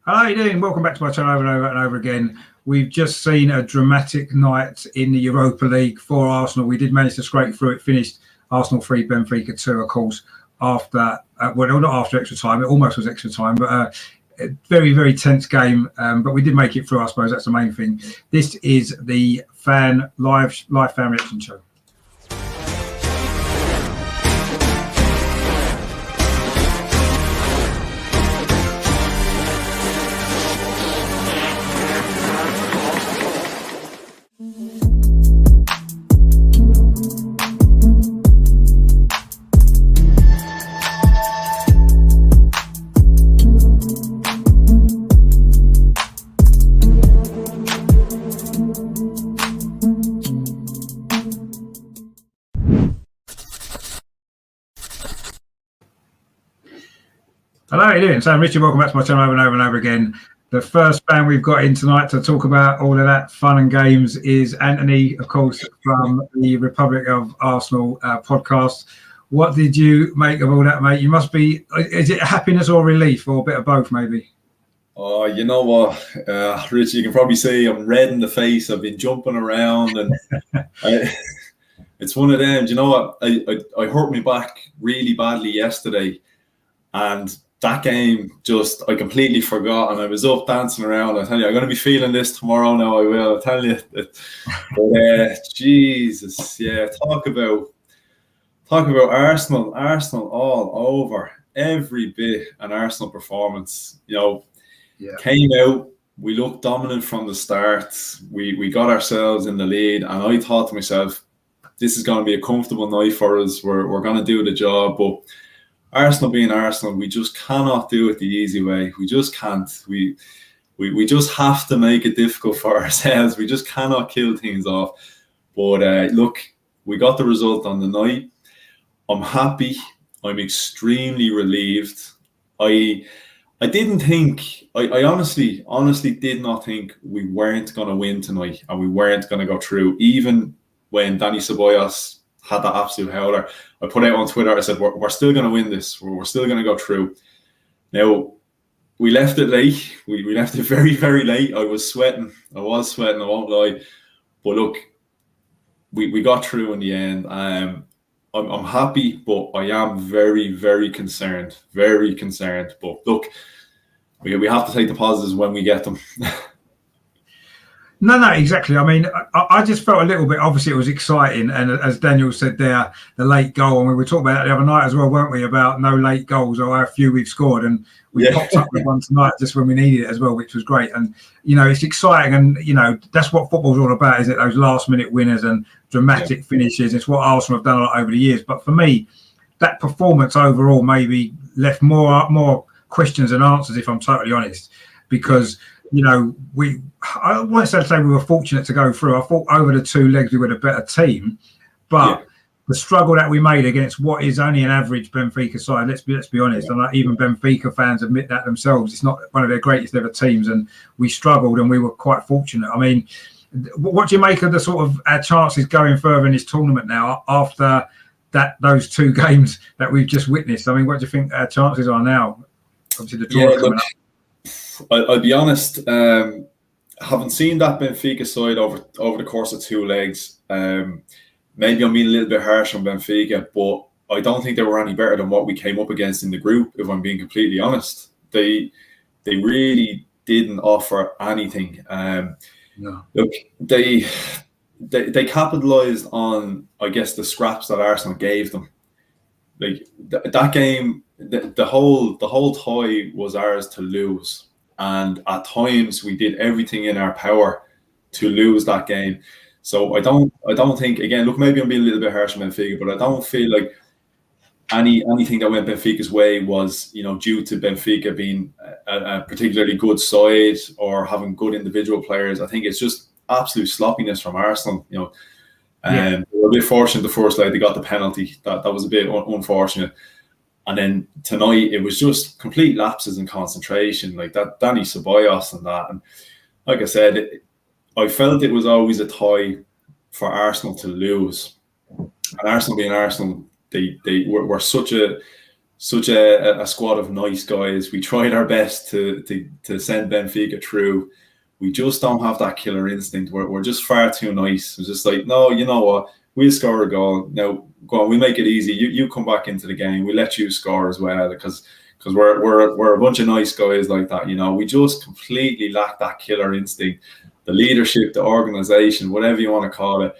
How are you doing? Welcome back to my channel over and over and over again. We've just seen a dramatic night in the Europa League for Arsenal. We did manage to scrape through it, finished Arsenal 3, Benfica 2, of course, after, well, not after extra time, it almost was extra time, but a very, very tense game. But we did make it through, I suppose. That's the main thing. This is the live fan reaction show. Hello, how are you doing? So I'm Richard, welcome back to my channel over and over and over again. The first fan we've got in tonight to talk about all of that fun and games is Anthony, of course, from the Republic of Arsenal podcast. What did you make of all that, mate? You must be, is it happiness or relief or a bit of both, maybe? Oh, you know what, Richard, you can probably say I'm red in the face. I've been jumping around and it's one of them. Do you know what? I hurt my back really badly yesterday and that game I completely forgot and I was up dancing around. I tell you, I'm going to be feeling this tomorrow now, I will. I tell you. But Jesus, yeah, talk about Arsenal all over. Every bit an Arsenal performance. You know, came out, we looked dominant from the start. We got ourselves in the lead and I thought to myself, this is going to be a comfortable night for us. We're going to do the job, but Arsenal being Arsenal, we just cannot do it the easy way. We just can't. We just have to make it difficult for ourselves. We just cannot kill things off. But look, we got the result on the night. I'm happy. I'm extremely relieved. I didn't think. I honestly did not think we weren't going to win tonight and we weren't going to go through. Even when Dani Ceballos had that absolute howler, I put out on Twitter, I said, we're still going to win this. We're still going to go through. Now, we left it late. We left it very, very late. I was sweating, I won't lie. But look, we got through in the end. I'm happy, but I am very, very concerned. Very concerned. But look, we have to take the positives when we get them. No, exactly. I mean, I just felt a little bit, obviously it was exciting. And as Daniel said there, the late goal, and we were talking about that the other night as well, weren't we, about no late goals or how few we've scored. And we popped up with one tonight just when we needed it as well, which was great. And, you know, it's exciting. And, you know, that's what football's all about, isn't it? Those last minute winners and dramatic finishes. It's what Arsenal have done a lot over the years. But for me, that performance overall maybe left more questions than answers, if I'm totally honest, because you know, I won't say we were fortunate to go through. I thought over the 2 legs we were a better team, but the struggle that we made against what is only an average Benfica side, let's be honest, and even Benfica fans admit that themselves. It's not one of their greatest ever teams, and we struggled, and we were quite fortunate. I mean, what do you make of the sort of our chances going further in this tournament now after those 2 games that we've just witnessed? I mean, what do you think our chances are now? Obviously, the draw coming up. I'll be honest, having seen that Benfica side over the course of 2 legs, maybe I'm being a little bit harsh on Benfica, but I don't think they were any better than what we came up against in the group, if I'm being completely honest. They really didn't offer anything. No. Look, they capitalised on, I guess, the scraps that Arsenal gave them. Like that game, the whole tie was ours to lose. And at times we did everything in our power to lose that game. So I don't think, again, look, maybe I'm being a little bit harsh on Benfica, but I don't feel like anything that went Benfica's way was, you know, due to Benfica being a particularly good side or having good individual players. I think it's just absolute sloppiness from Arsenal, you know. And they were a bit fortunate the first leg, they got the penalty. That was a bit unfortunate. And then tonight, it was just complete lapses in concentration, like that Dani Ceballos and that. And like I said, I felt it was always a tie for Arsenal to lose. And Arsenal being Arsenal, they were such a such a squad of nice guys. We tried our best to send Benfica through. We just don't have that killer instinct. We're just far too nice. It's just like, no, you know what? We'll score a goal. Now, go on, we make it easy. You come back into the game. We let you score as well because we're a bunch of nice guys like that. You know, we just completely lack that killer instinct. The leadership, the organization, whatever you want to call it,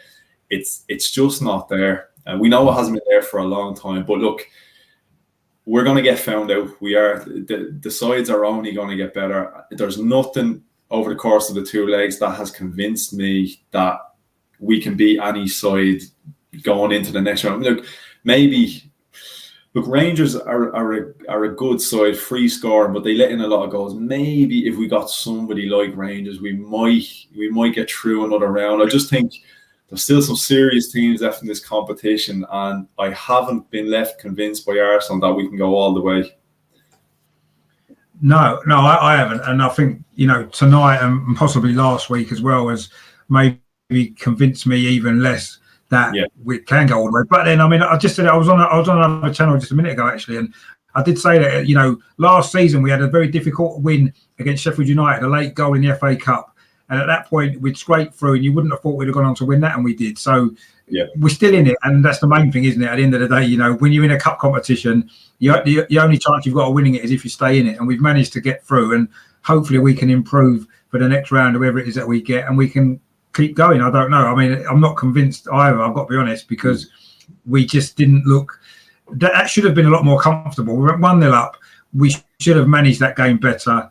it's just not there. And we know it hasn't been there for a long time. But look, we're going to get found out. We are. The sides are only going to get better. There's nothing over the course of the 2 legs that has convinced me that we can beat any side going into the next round. Look, Rangers are a good side, free scoring, but they let in a lot of goals. Maybe if we got somebody like Rangers, we might get through another round. I just think there's still some serious teams left in this competition, and I haven't been left convinced by Arsenal that we can go all the way. No, I haven't, and I think tonight and possibly last week as well has maybe convinced me even less that we can go all the way. But then, I mean, I just said I was on another channel just a minute ago actually, and I did say that last season we had a very difficult win against Sheffield United, a late goal in the FA Cup, and at that point we'd scraped through, and you wouldn't have thought we'd have gone on to win that, and we did. So we're still in it, and that's the main thing, isn't it? At the end of the day, when you're in a cup competition, the only chance you've got of winning it is if you stay in it, and we've managed to get through, and hopefully we can improve for the next round, whoever it is that we get, and we can keep going. I don't know. I mean, I'm not convinced either, I've got to be honest, because we just didn't look. That should have been a lot more comfortable. We went 1-0 up. We should have managed that game better.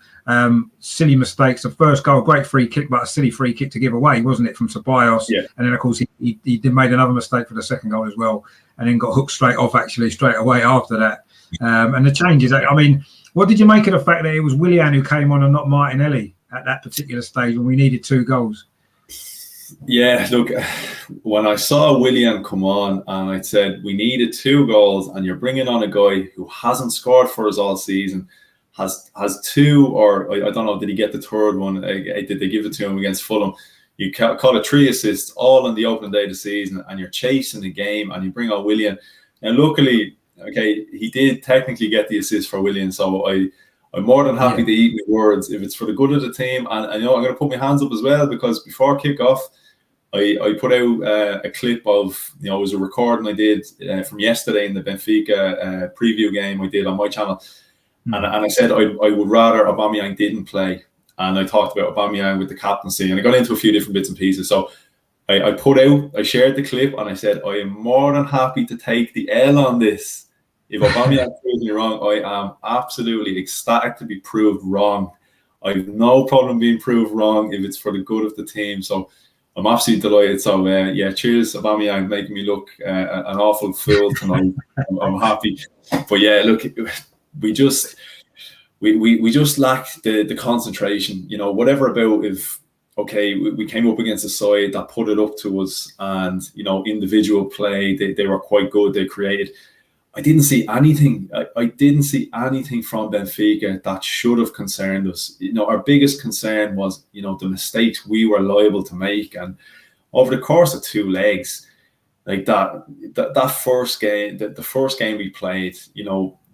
Silly mistakes. The first goal, great free kick, but a silly free kick to give away, wasn't it, from Ceballos? Yeah. And then, of course, he made another mistake for the second goal as well, and then got hooked straight away after that. And the changes, I mean, what did you make of the fact that it was Willian who came on and not Martinelli at that particular stage when we needed 2 goals? Yeah, look, when I saw Willian come on and I said we needed 2 goals, and you're bringing on a guy who hasn't scored for us all season, has 2, or I don't know, did he get the 3rd one? Did they give it to him against Fulham? You call it 3 assists all on the opening day of the season, and you're chasing the game, and you bring on Willian. And luckily, he did technically get the assist for Willian, so I'm more than happy to eat my words if it's for the good of the team. And I'm going to put my hands up as well, because before kickoff, I put out a clip of, it was a recording I did from yesterday in the Benfica preview game I did on my channel. And I said I would rather Aubameyang didn't play. And I talked about Aubameyang with the captaincy, and I got into a few different bits and pieces. So I shared the clip, and I said, I am more than happy to take the L on this. If Aubameyang proves me wrong, I am absolutely ecstatic to be proved wrong. I have no problem being proved wrong if it's for the good of the team. So I'm absolutely delighted. So cheers, Aubameyang, making me look an awful fool tonight. I'm happy. But yeah, look, we just lack the concentration. Whatever about if we came up against a side that put it up to us, and individual play, they were quite good. They created. I didn't see anything. I didn't see anything from Benfica that should have concerned us. Our biggest concern was, the mistakes we were liable to make, and over the course of 2 legs, like that first game, the first game we played,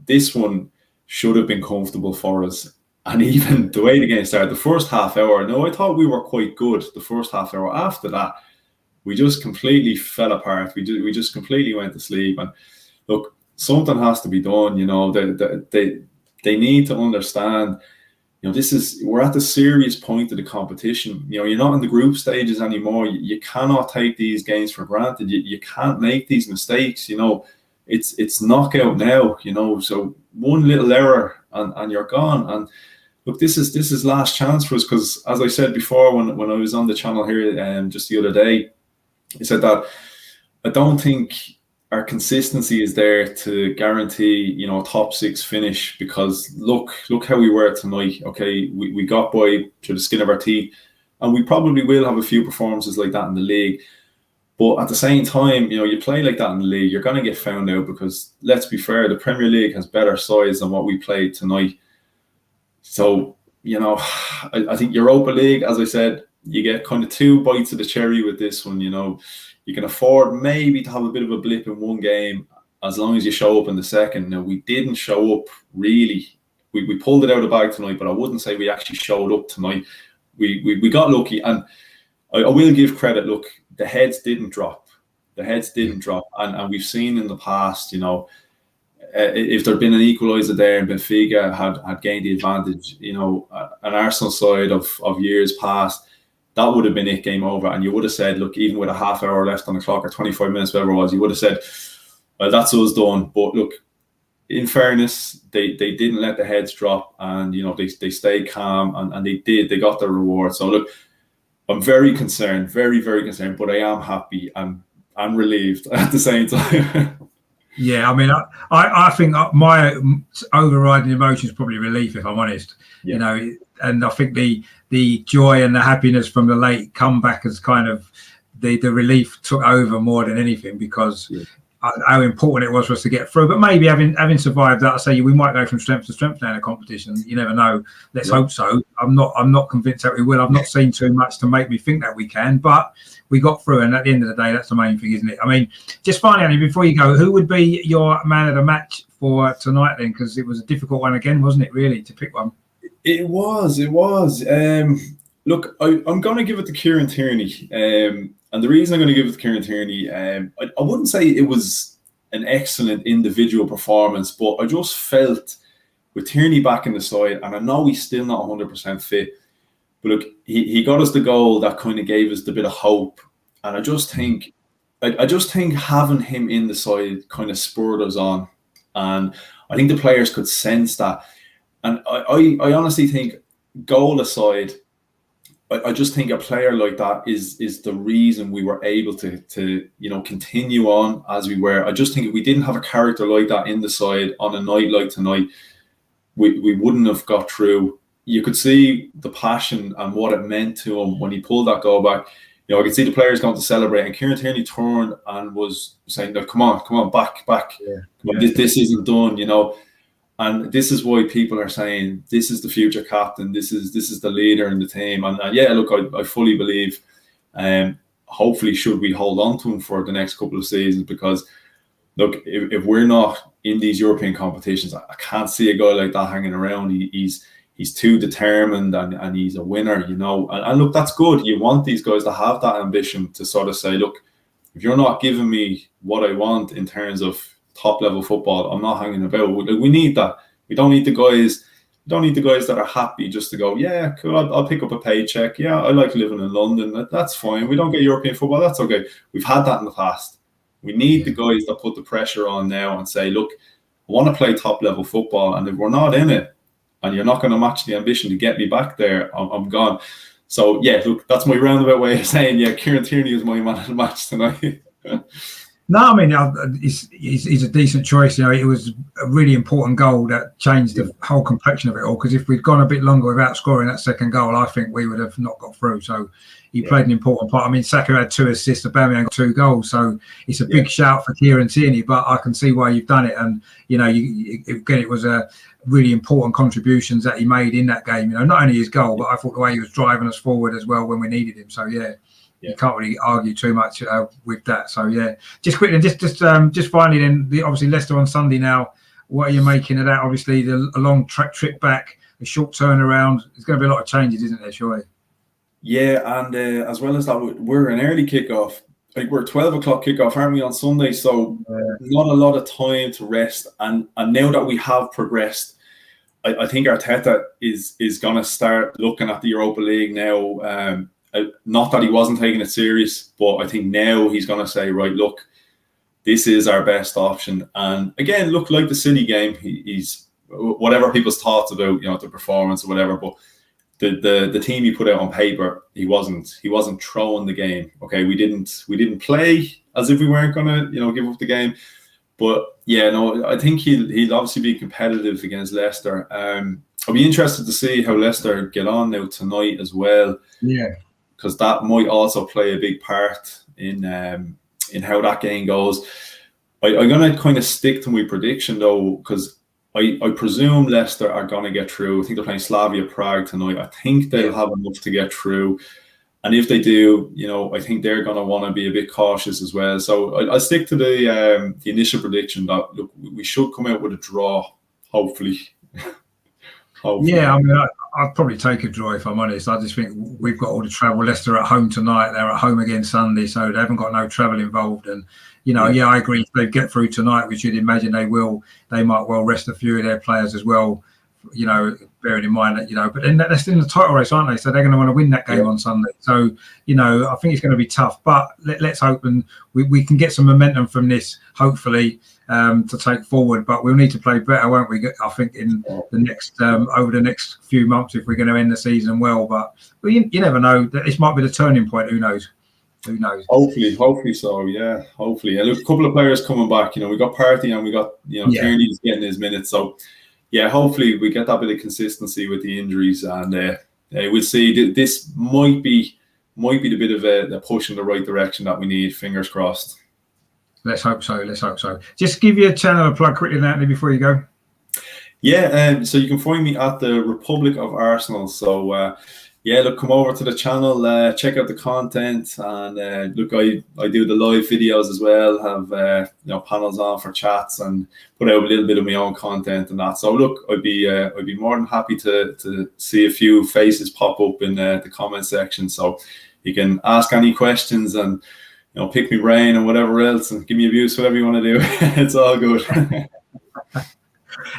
this one should have been comfortable for us. And even the way the game started, the first half hour, I thought we were quite good. The first half hour. After that, we just completely fell apart. We just completely went to sleep. And look, something has to be done. They need to understand. We're at the serious point of the competition. You're not in the group stages anymore. You cannot take these games for granted. You can't make these mistakes. It's knockout now. So one little error and you're gone. And look, this is last chance for us, because as I said before when I was on the channel here just the other day, I said that I don't think our consistency is there to guarantee, a top 6 finish, because look how we were tonight. We got by through the skin of our teeth, and we probably will have a few performances like that in the league. But at the same time, you play like that in the league, you're going to get found out, because let's be fair, the Premier League has better sides than what we played tonight. So, I think Europa League, as I said, you get kind of 2 bites of the cherry with this one. You can afford maybe to have a bit of a blip in one game, as long as you show up in the second. Now, we didn't show up really. We pulled it out of the bag tonight, but I wouldn't say we actually showed up tonight. We got lucky, and I will give credit. Look, the heads didn't drop. And we've seen in the past, you know, if there'd been an equaliser there and Benfica had gained the advantage, you know, an Arsenal side of years past, that would have been it, game over. And you would have said, look, even with a half hour left on the clock or 25 minutes, whatever it was, you would have said, well, that's us done. But look, in fairness, they didn't let the heads drop, and you know they stayed calm, and they got their reward. So look, I'm very concerned, very, very concerned, but I am happy and I'm relieved at the same time. Yeah, I mean, I think my overriding emotion is probably relief, if I'm honest. Yeah. You know, and I think the joy and the happiness from the late comeback is kind of the relief took over more than anything, because how important it was for us to get through. But maybe having survived that, I say we might go from strength to strength now in a competition. You never know. Let's hope so. I'm not convinced that we will. I've not seen too much to make me think that we can, but we got through. And at the end of the day, that's the main thing, isn't it? I mean, just finally, Andy, before you go, who would be your man of the match for tonight then? Because it was a difficult one again, wasn't it, really, to pick one? It was. Look, I'm going to give it to Kieran Tierney. And the reason I'm going to give it to Kieran Tierney, I wouldn't say it was an excellent individual performance, but I just felt with Tierney back in the side, and I know he's still not 100% fit, but look, he got us the goal that kind of gave us the bit of hope. And I just think having him in the side kind of spurred us on. And I think the players could sense that. And I honestly think, goal aside, I just think a player like that is the reason we were able to you know continue on as we were. I just think if we didn't have a character like that in the side on a night like tonight, we wouldn't have got through. You could see the passion and what it meant to him when he pulled that goal back. You know, I could see the players going to celebrate, and Kieran Tierney turned and was saying, "No, come on, back. This isn't done," you know. And this is why people are saying this is the future captain. This is the leader in the team. And yeah, look, I fully believe. Hopefully, should we hold on to him for the next couple of seasons? Because look, if we're not in these European competitions, I can't see a guy like that hanging around. He's too determined and he's a winner, you know. And look, that's good. You want these guys to have that ambition to sort of say, look, if you're not giving me what I want in terms of top level football, I'm not hanging about. We need that. We don't need the guys. We don't need the guys that are happy just to go, yeah, cool, I'll pick up a paycheck. Yeah, I like living in London. That's fine. We don't get European football. That's okay. We've had that in the past. We need the guys that put the pressure on now and say, look, I want to play top level football, and if we're not in it, and you're not going to match the ambition to get me back there, I'm gone. So yeah, look, that's my roundabout way of saying, yeah, Kieran Tierney is my man of the match tonight. No, I mean, he's a decent choice. You know, it was a really important goal that changed the whole complexion of it all. Because if we'd gone a bit longer without scoring that second goal, I think we would have not got through. So he played an important part. I mean, Saka had 2 assists, Aubameyang got 2 goals. So it's a big shout for Kieran Tierney. But I can see why you've done it. And you know, again, it was a really important contributions that he made in that game. You know, not only his goal, but I thought the way he was driving us forward as well when we needed him. So yeah. You can't really argue too much with that. So yeah, just quickly, just finally, then obviously Leicester on Sunday now. What are you making of that? Obviously, a long trip back, a short turnaround. There's going to be a lot of changes, isn't there? Surely. Yeah, and as well as that, we're an early kickoff. Like we're 12 o'clock kickoff, aren't we, on Sunday? So not a lot of time to rest. And now that we have progressed, I think Arteta is going to start looking at the Europa League now. Not that he wasn't taking it serious, but I think now he's going to say, right, look, this is our best option. And again, look, like the City game, he's whatever people's thoughts about, you know, the performance or whatever, but the team he put out on paper, he wasn't throwing the game. Okay, we didn't play as if we weren't going to, you know, give up the game. But yeah, no, I think he'll obviously be competitive against Leicester. I'll be interested to see how Leicester get on now tonight as well. Yeah. Because that might also play a big part in how that game goes. I'm going to kind of stick to my prediction though, because I presume Leicester are going to get through. I think they're playing Slavia Prague tonight. I think they'll have enough to get through. And if they do, I think they're going to want to be a bit cautious as well. So I'll stick to the initial prediction that, look, we should come out with a draw, hopefully. Yeah, I mean, I'd probably take a draw if I'm honest. I just think we've got all the travel. Leicester at home tonight. They're at home again Sunday, so they haven't got no travel involved. And, I agree. If they get through tonight, which you'd imagine they will, they might well rest a few of their players as well, bearing in mind that, but then they're still in the title race, aren't they? So they're going to want to win that game on Sunday. So, I think it's going to be tough, but let's hope and we can get some momentum from this, hopefully, to take forward. But we'll need to play better, won't we? I think in the next, over the next few months, if we're going to end the season well. But you never know. This might be the turning point. Who knows? Who knows? Hopefully so. Yeah, hopefully. And look, a couple of players coming back. We got Partey and we got Tierney's getting his minutes. So yeah, hopefully we get that bit of consistency with the injuries, and we'll see. This might be the bit of the push in the right direction that we need. Fingers crossed. Let's hope so. Just give you a channel to plug quickly, Natalie, before you go. Yeah, so you can find me at the Republic of Arsenal. So look, come over to the channel, check out the content, and look, I do the live videos as well. Have panels on for chats and put out a little bit of my own content and that. So look, I'd be more than happy to see a few faces pop up in the comment section. So you can ask any questions and pick me brain and whatever else, and give me abuse, whatever you want to do. It's all good.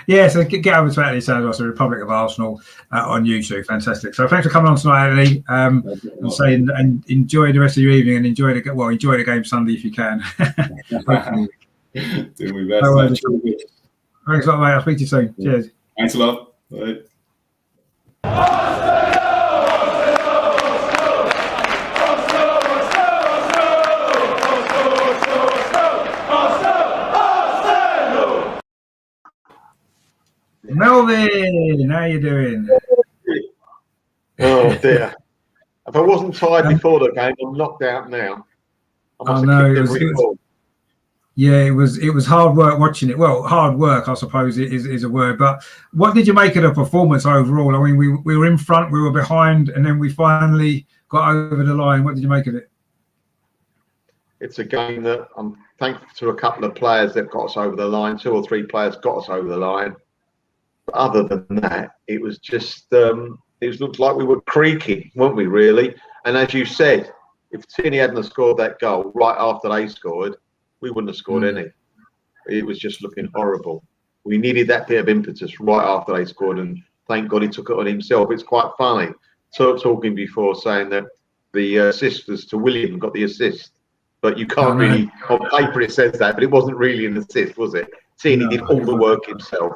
Yeah, so get over to Natalie Sands, the Republic of Arsenal on YouTube. Fantastic. So thanks for coming on tonight, Natalie. And enjoy the rest of your evening, and enjoy the game Sunday if you can. Doing my best. Thanks a lot, mate. I'll speak to you soon. Cheers. Thanks a lot. Bye. Melvin, how you doing? Oh dear! If I wasn't tired before the game, I'm knocked out now. It was hard work watching it. Well, hard work, I suppose, is a word. But what did you make of the performance overall? I mean, we were in front, we were behind, and then we finally got over the line. What did you make of it? It's a game that I'm thankful to a couple of players that got us over the line. 2 or 3 players got us over the line. But other than that, it was just it looked like we were creaking, weren't we, really? And as you said, if Tierney hadn't scored that goal right after they scored, we wouldn't have scored any. It was just looking horrible. We needed that bit of impetus right after they scored, and thank God he took it on himself. It's quite funny. So talking before, saying that the assist was to William, got the assist. But you can't really, on paper it says that, but it wasn't really an assist, was it? Tierney did all the work himself.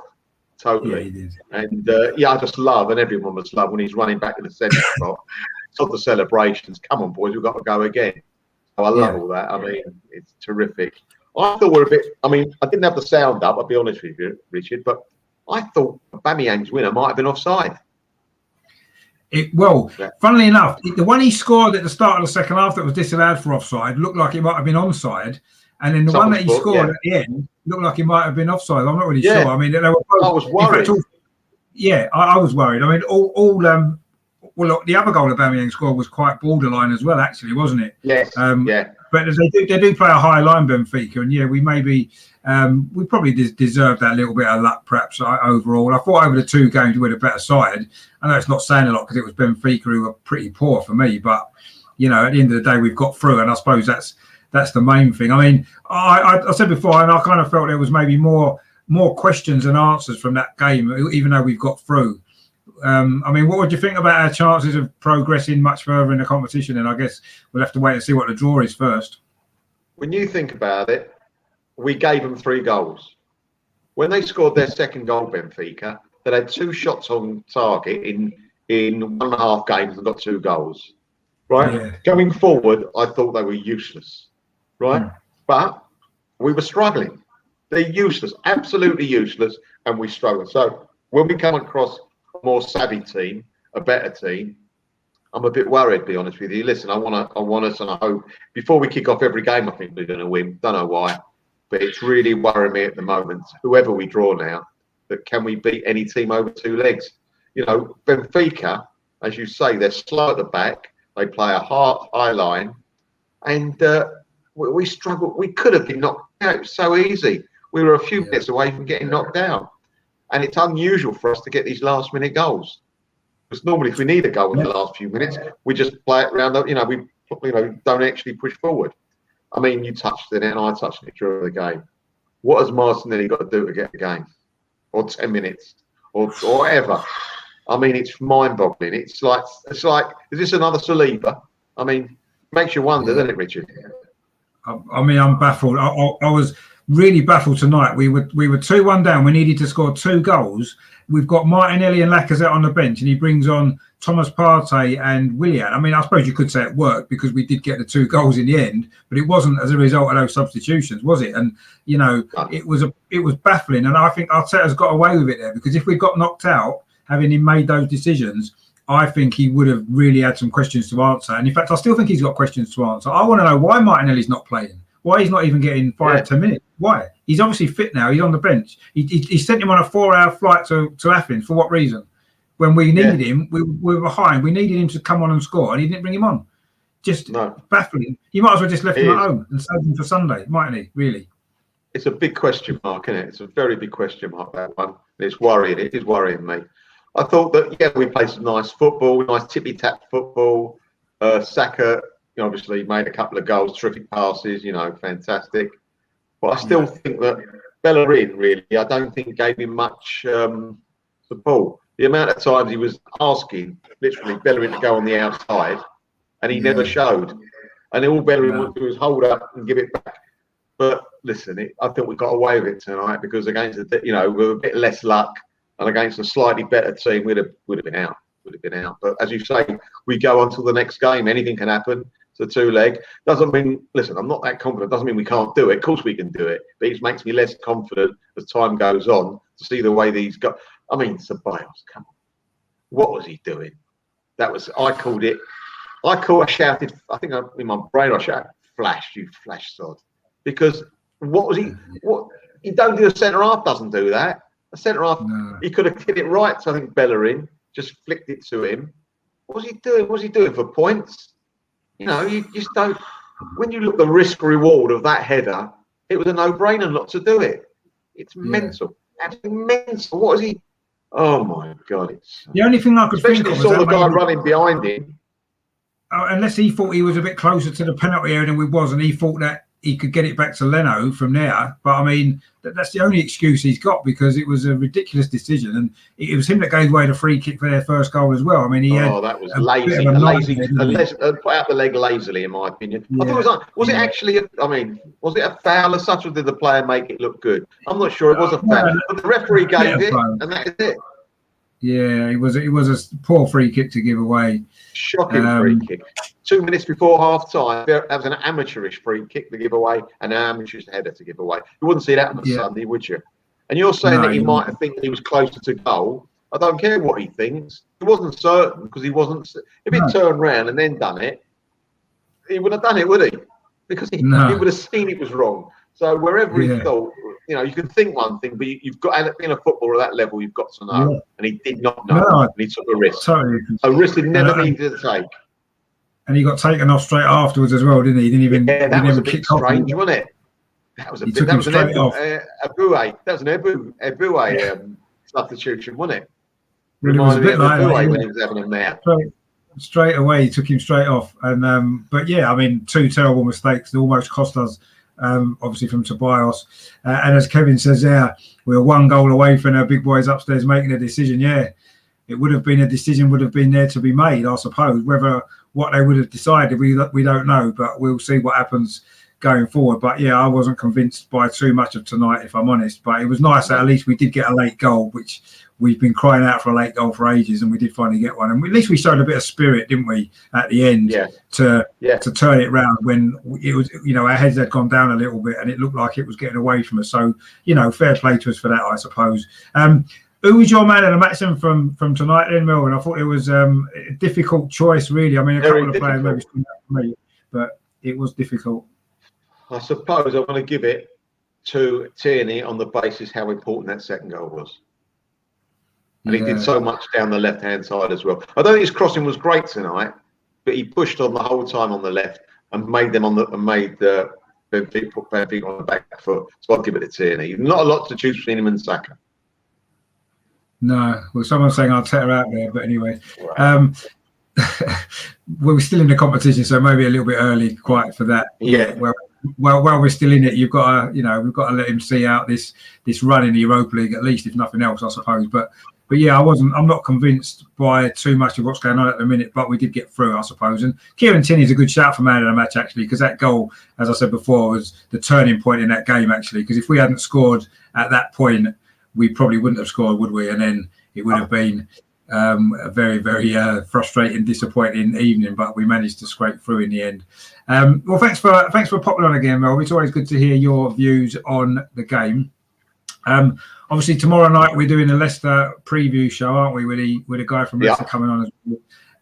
Totally. Yeah, he did. And I just love, and everyone must love, when he's running back in the centre spot. It's not the celebrations. Come on, boys, we've got to go again. So I love all that. I mean, it's terrific. I thought we're a bit, I didn't have the sound up, I'll be honest with you, Richard, but I thought Aubameyang's winner might have been offside. Funnily enough, the one he scored at the start of the second half that was disallowed for offside looked like it might have been onside. And then the one that he scored at the end looked like he might have been offside. I'm not really sure. I mean, they were both, I was worried. I was worried. I mean, look, the other goal Aubameyang scored was quite borderline as well, actually, wasn't it? Yes. But they do play a high line, Benfica, and we probably deserved that little bit of luck, perhaps overall. I thought over the 2 games we were a better side. I know it's not saying a lot because it was Benfica who were pretty poor for me, but at the end of the day, we've got through, and I suppose that's the main thing. I mean, I said before, and I kind of felt there was maybe more questions than answers from that game, even though we've got through. I mean, what would you think about our chances of progressing much further in the competition? And I guess we'll have to wait and see what the draw is first. When you think about it, we gave them 3 goals. When they scored their second goal, Benfica, they had 2 shots on target in 1.5 games and got 2 goals. Right? Yeah. Going forward, I thought they were useless. Right? But we were struggling. They're useless, absolutely useless, and we struggled. So when we come across a more savvy team, a better team, I'm a bit worried, to be honest with you. Listen, I want us, and I hope before we kick off every game, I think we're going to win. Don't know why, but it's really worrying me at the moment. Whoever we draw now, that can we beat any team over 2 legs? Benfica, as you say, they're slow at the back. They play a high line, and we struggled. We could have been knocked out. It was so easy. We were a few minutes away from getting knocked out, and it's unusual for us to get these last-minute goals. Because normally, if we need a goal in the last few minutes, we just play it around. We don't actually push forward. I mean, you touched it, and I touched it during the game. What has Martinelli got to do to get the game, or 10 minutes, or whatever? I mean, it's mind-boggling. It's like, is this another Saliba? I mean, makes you wonder, doesn't it, Richard? I mean, I'm baffled. I was really baffled tonight. We were 2-1 down. We needed to score 2 goals. We've got Martinelli and Lacazette on the bench, and he brings on Thomas Partey and Willian. I mean, I suppose you could say it worked because we did get the 2 goals in the end, but it wasn't as a result of those substitutions, was it? And it was baffling. And I think Arteta's got away with it there, because if we got knocked out, having him made those decisions, I think he would have really had some questions to answer. And in fact, I still think he's got questions to answer. I want to know why Martinelli's not playing. Why he's not even getting 5-10 minutes. Why? He's obviously fit now. He's on the bench. He sent him on a 4-hour flight to Athens. For what reason? When we needed him, we were behind. We needed him to come on and score, and he didn't bring him on. Just baffling. You might as well just left him at home and saved him for Sunday, mightn't he? Really? It's a big question mark, isn't it? It's a very big question mark, that one. It's worrying. It is worrying me. I thought that, we played some nice football, nice tippy-tap football. Saka, obviously made a couple of goals, terrific passes, fantastic. But I still think that Bellerin, really, I don't think gave him much support. The amount of times he was asking, literally, Bellerin to go on the outside, and he never showed. And all Bellerin would do was hold up and give it back. But listen, I think we got away with it tonight, because against with a bit less luck and against a slightly better team, would have been out. But as you say, we go on to the next game. Anything can happen. It's a 2-leg. Doesn't mean, listen, I'm not that confident. Doesn't mean we can't do it. Of course we can do it. But it makes me less confident as time goes on to see the way these go. I mean, Ceballos, come on. What was he doing? I shouted, I think in my brain I shouted, "Flash, you flash sod." Because what was he, you don't do, a centre-half doesn't do that. A centre-half, he could have hit it right. So I think Bellerin just flicked it to him. What was he doing? What was he doing for points? You just don't. When you look at the risk-reward of that header, it was a no-brainer not to do it. It's mental. Absolutely mental. What is he? Oh, my God. It's the only thing I could think of was saw the guy running behind him. Unless he thought he was a bit closer to the penalty area than we was, and he thought that he could get it back to Leno from there. But I mean, that's the only excuse he's got, because it was a ridiculous decision, and it was him that gave away the free kick for their first goal as well. I mean, that was lazy. Put out the leg lazily, in my opinion. I thought was it actually? Was it a foul as such, or did the player make it look good? I'm not sure. It was a foul, but the referee gave it, and that is it. Yeah, it was a poor free kick to give away. Shocking free kick. 2 minutes before half time, that was an amateurish free kick to give away, and an amateurish header to give away. You wouldn't see that on a Sunday, would you? And you're saying that he might have think he was closer to goal. I don't care what he thinks. He wasn't certain, because he wasn't. If he'd turned round and then done it, he wouldn't have done it, would he? Because he would have seen it was wrong. So wherever he thought, you can think one thing, but you've got, being a footballer at that level, you've got to know. And he did not know, and he took a risk. Totally. A risk he never needed to take. And he got taken off straight afterwards as well, didn't he? He didn't even. Yeah, that was a bit strange, wasn't it? That was a bit. That was an Eboué. That was an Eboué substitution, wasn't it? It was a bit like Eboué when he was having him there. Straight away, he took him straight off, and but yeah, I mean, 2 terrible mistakes that almost cost us. Obviously from Ceballos, and as Kevin says there, we were 1 goal away from our big boys upstairs making a decision. Yeah, it would have been a decision, would have been there to be made, I suppose. Whether what they would have decided, we don't know, but we'll see what happens going forward. But yeah, I wasn't convinced by too much of tonight, if I'm honest. But it was nice that at least we did get a late goal, which we've been crying out for a late goal for ages, and we did finally get one. And at least we showed a bit of spirit, didn't we, at the end, to turn it round when it was, our heads had gone down a little bit, and it looked like it was getting away from us. So, fair play to us for that, I suppose. Who was your man of the match then from tonight then, Melvin? I thought it was a difficult choice, really. I mean, a couple of players maybe stood out for me, but it was difficult. I suppose I'm going to give it to Tierney on the basis how important that second goal was. And he did so much down the left-hand side as well. I don't think his crossing was great tonight, but he pushed on the whole time on the left and made them Benfica put Benfica on the back foot. So I'll give it to Tierney. Not a lot to choose between him and Saka. No, well, someone's saying Arteta out there, but anyway. Well, we're still in the competition, so maybe a little bit early quite for that. Yeah. Well, while we're still in it, we've got to let him see out this run in the Europa League at least, if nothing else, I suppose. But yeah, I'm not convinced by too much of what's going on at the minute, but we did get through, I suppose. And Kieran Tierney's a good shout for man of the match, actually, because that goal, as I said before, was the turning point in that game, actually. Because if we hadn't scored at that point, we probably wouldn't have scored, would we? And then it would have been a very, very frustrating, disappointing evening, but we managed to scrape through in the end. Well, thanks for popping on again, Mel. It's always good to hear your views on the game. Obviously, tomorrow night we're doing a Leicester preview show, aren't we? With a guy from Leicester coming on as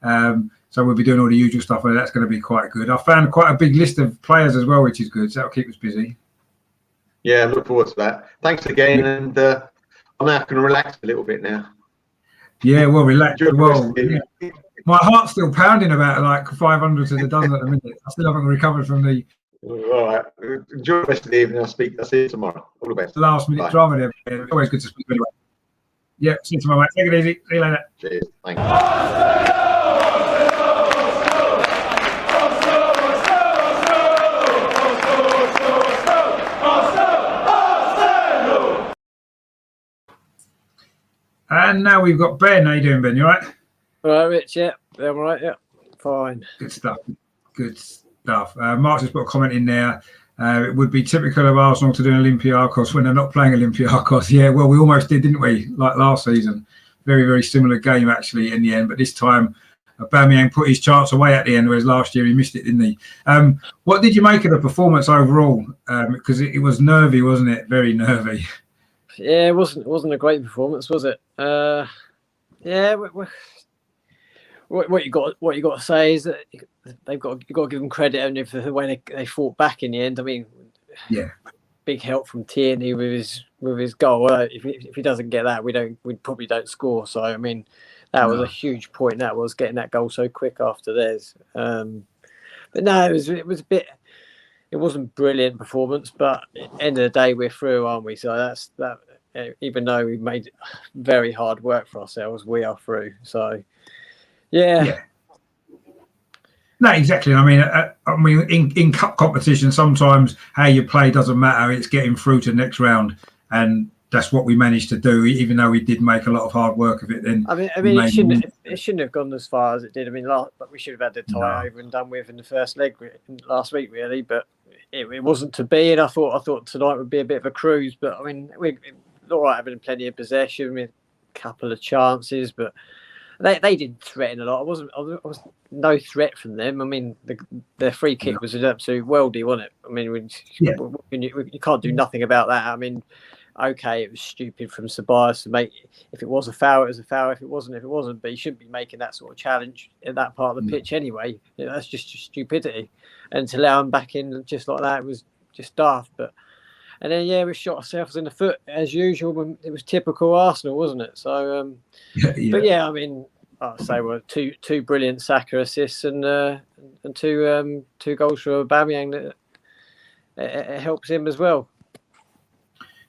well. So we'll be doing all the usual stuff. And that's going to be quite good. I found quite a big list of players as well, which is good. So that'll keep us busy. Yeah, look forward to that. Thanks again, and I'm now going to relax a little bit now. Yeah, well, relax. Well, yeah. My heart's still pounding about like 500 to the dozen at the minute. I still haven't recovered from the. All right. Enjoy the rest of the evening. I'll see you tomorrow. All the best. Last minute drama there. It's always good to speak anyway. Yeah, see you tomorrow, mate. Take it easy. See you later. Cheers. Thank you. And now we've got Ben. How you doing, Ben? You all right? All right, Rich. Yeah, I'm all right. Yeah, fine. Good stuff. Good stuff. Mark's just put a comment in there. It would be typical of Arsenal to do an Olympiacos when they're not playing Olympiacos. Yeah, well, we almost did, didn't we? Like last season. Very, very similar game, actually, in the end. But this time, Aubameyang put his chance away at the end, whereas last year he missed it, didn't he? What did you make of the performance overall? Because it was nervy, wasn't it? Very nervy. Yeah, it wasn't a great performance, was it? Yeah. What you got to say is that you got to give them credit only for the way they fought back in the end. I mean, yeah, big help from Tierney with his goal. If he doesn't get that, we probably don't score. So I mean, that was a huge point. That was getting that goal so quick after theirs. But no, it was a bit. It wasn't brilliant performance, but at the end of the day, we're through, aren't we? So that's that. Even though we made very hard work for ourselves, we are through. So, yeah. No, exactly. I mean, in cup competition, sometimes how you play doesn't matter. It's getting through to the next round, and that's what we managed to do. Even though we did make a lot of hard work of it, then I mean, it shouldn't have gone as far as it did. I mean, but we should have had the tie over and done with in the first leg last week, really. But it wasn't to be, and I thought tonight would be a bit of a cruise. But I mean, we're all right having plenty of possession with a couple of chances, but they didn't threaten a lot. I was no threat from them. I mean, their free kick was an absolute worldie, wasn't it? I mean, you can't do nothing about that. I mean, okay, it was stupid from Ceballos to make. If it was a foul, it was a foul. If it wasn't. But you shouldn't be making that sort of challenge in that part of the pitch anyway. That's just stupidity. And to allow them back in just like that was just daft. And then we shot ourselves in the foot as usual. It was typical Arsenal, wasn't it? So, but yeah, I mean, I'd say two brilliant Saka assists and two goals for Aubameyang that it helps him as well.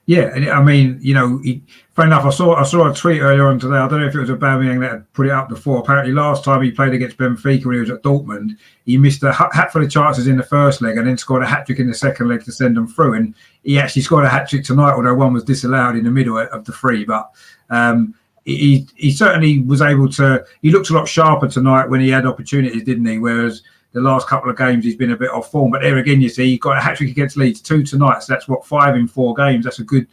Yeah, and I mean, fair enough. I saw a tweet earlier on today. I don't know if it was Aubameyang that had put it up before. Apparently, last time he played against Benfica when he was at Dortmund, he missed a hatful of chances in the first leg and then scored a hat-trick in the second leg to send them through. And he actually scored a hat-trick tonight, although one was disallowed in the middle of the three. But he certainly was able to. He looked a lot sharper tonight when he had opportunities, didn't he? Whereas the last couple of games he's been a bit off form. But there again, you see, he got a hat-trick against Leeds, 2 tonight. So that's 5 in 4 games. That's a good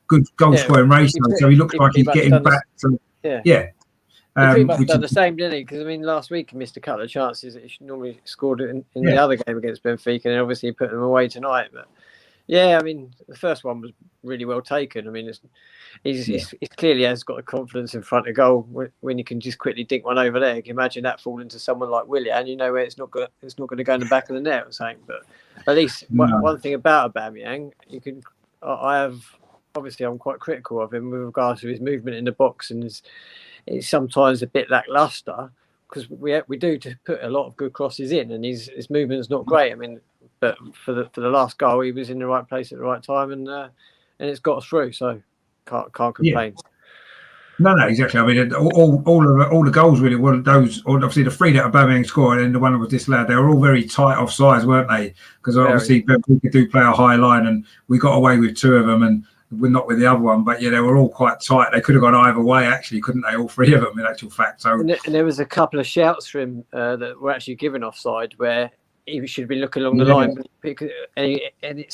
goal scoring ratio. So he looks like he's getting back to He must have done the same, didn't he? Because I mean, last week he missed a couple of chances that he should normally scored in the other game against Benfica, and obviously he put them away tonight. But yeah, I mean, the first one was really well taken. I mean, he clearly has got the confidence in front of goal when you can just quickly dink one over there. You can imagine that falling to someone like Willian, and where it's not going to go in the back of the net or something. But at least one thing about Aubameyang, I'm quite critical of him with regards to his movement in the box, and it's sometimes a bit lacklustre. because we do to put a lot of good crosses in, and his movement's not great. I mean, but for the last goal, he was in the right place at the right time, and it's got through. So can't complain. Yeah. No, exactly. I mean, all the goals really were those. Obviously, the three that Aubameyang scored and the one that was disallowed, they were all very tight offsides, weren't they? Because obviously Benfica do play a high line, and we got away with two of them, and we're not with the other one. But yeah, they were all quite tight. They could have gone either way, actually, couldn't they? All three of them, in actual fact. So, and there was a couple of shouts for him that were actually given offside, where he should be looking along the line, and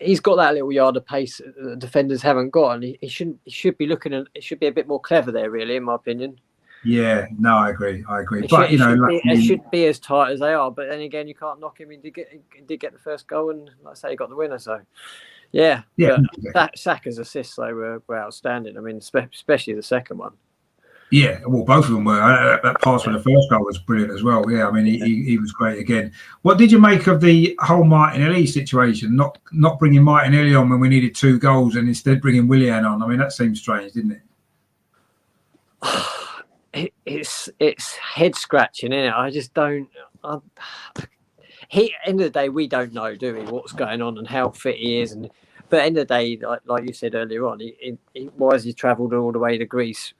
he's got that little yard of pace that the defenders haven't got, and he should be looking at. It should be a bit more clever there, really, in my opinion. Yeah, no, I agree. But it shouldn't be as tight as they are. But then again, you can't knock him. He did get the first goal, and like I say, he got the winner. So, yeah. But Saka's assists were outstanding. I mean, especially the second one. Yeah, well, both of them were. That pass for the first goal was brilliant as well. Yeah, I mean, he was great again. What did you make of the whole Martinelli situation? Not bringing Martinelli on when we needed 2 goals and instead bringing Willian on? I mean, that seems strange, didn't it? It's head scratching, isn't it? I just don't. End of the day, we don't know, do we, what's going on and how fit he is. But end of the day, like you said earlier on, why has he travelled all the way to Greece?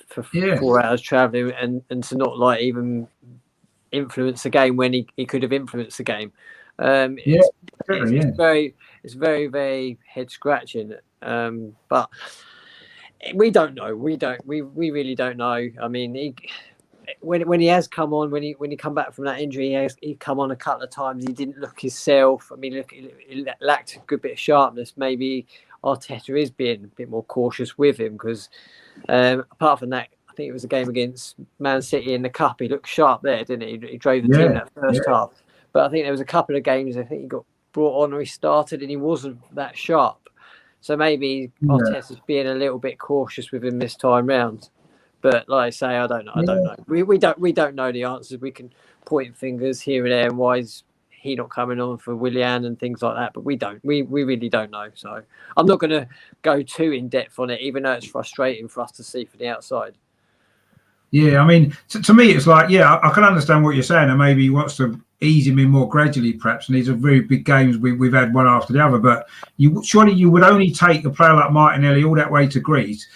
For 4 hours travelling and to not even influence the game when he could have influenced the game. It's very, very head scratching. But we don't know. We really don't know. I mean, when he has come on, when he come back from that injury, he come on a couple of times. He didn't look himself. I mean, he lacked a good bit of sharpness. Maybe Arteta is being a bit more cautious with him because apart from that, I think it was a game against Man City in the Cup. He looked sharp there, didn't he? He drove the team that first half. But I think there was a couple of games I think he got brought on or he started and he wasn't that sharp. So maybe Arteta's being a little bit cautious with him this time round. But like I say, I don't know. I don't know. We don't know the answers. We can point fingers here and there and why is he not coming on for Willian and things like that, but we don't. We really don't know. So I'm not going to go too in depth on it, even though it's frustrating for us to see from the outside. Yeah, I mean, to me, it's like, I can understand what you're saying, and maybe he wants to ease him in more gradually, perhaps. And these are very big games we've had one after the other. But surely you would only take a player like Martinelli all that way to Greece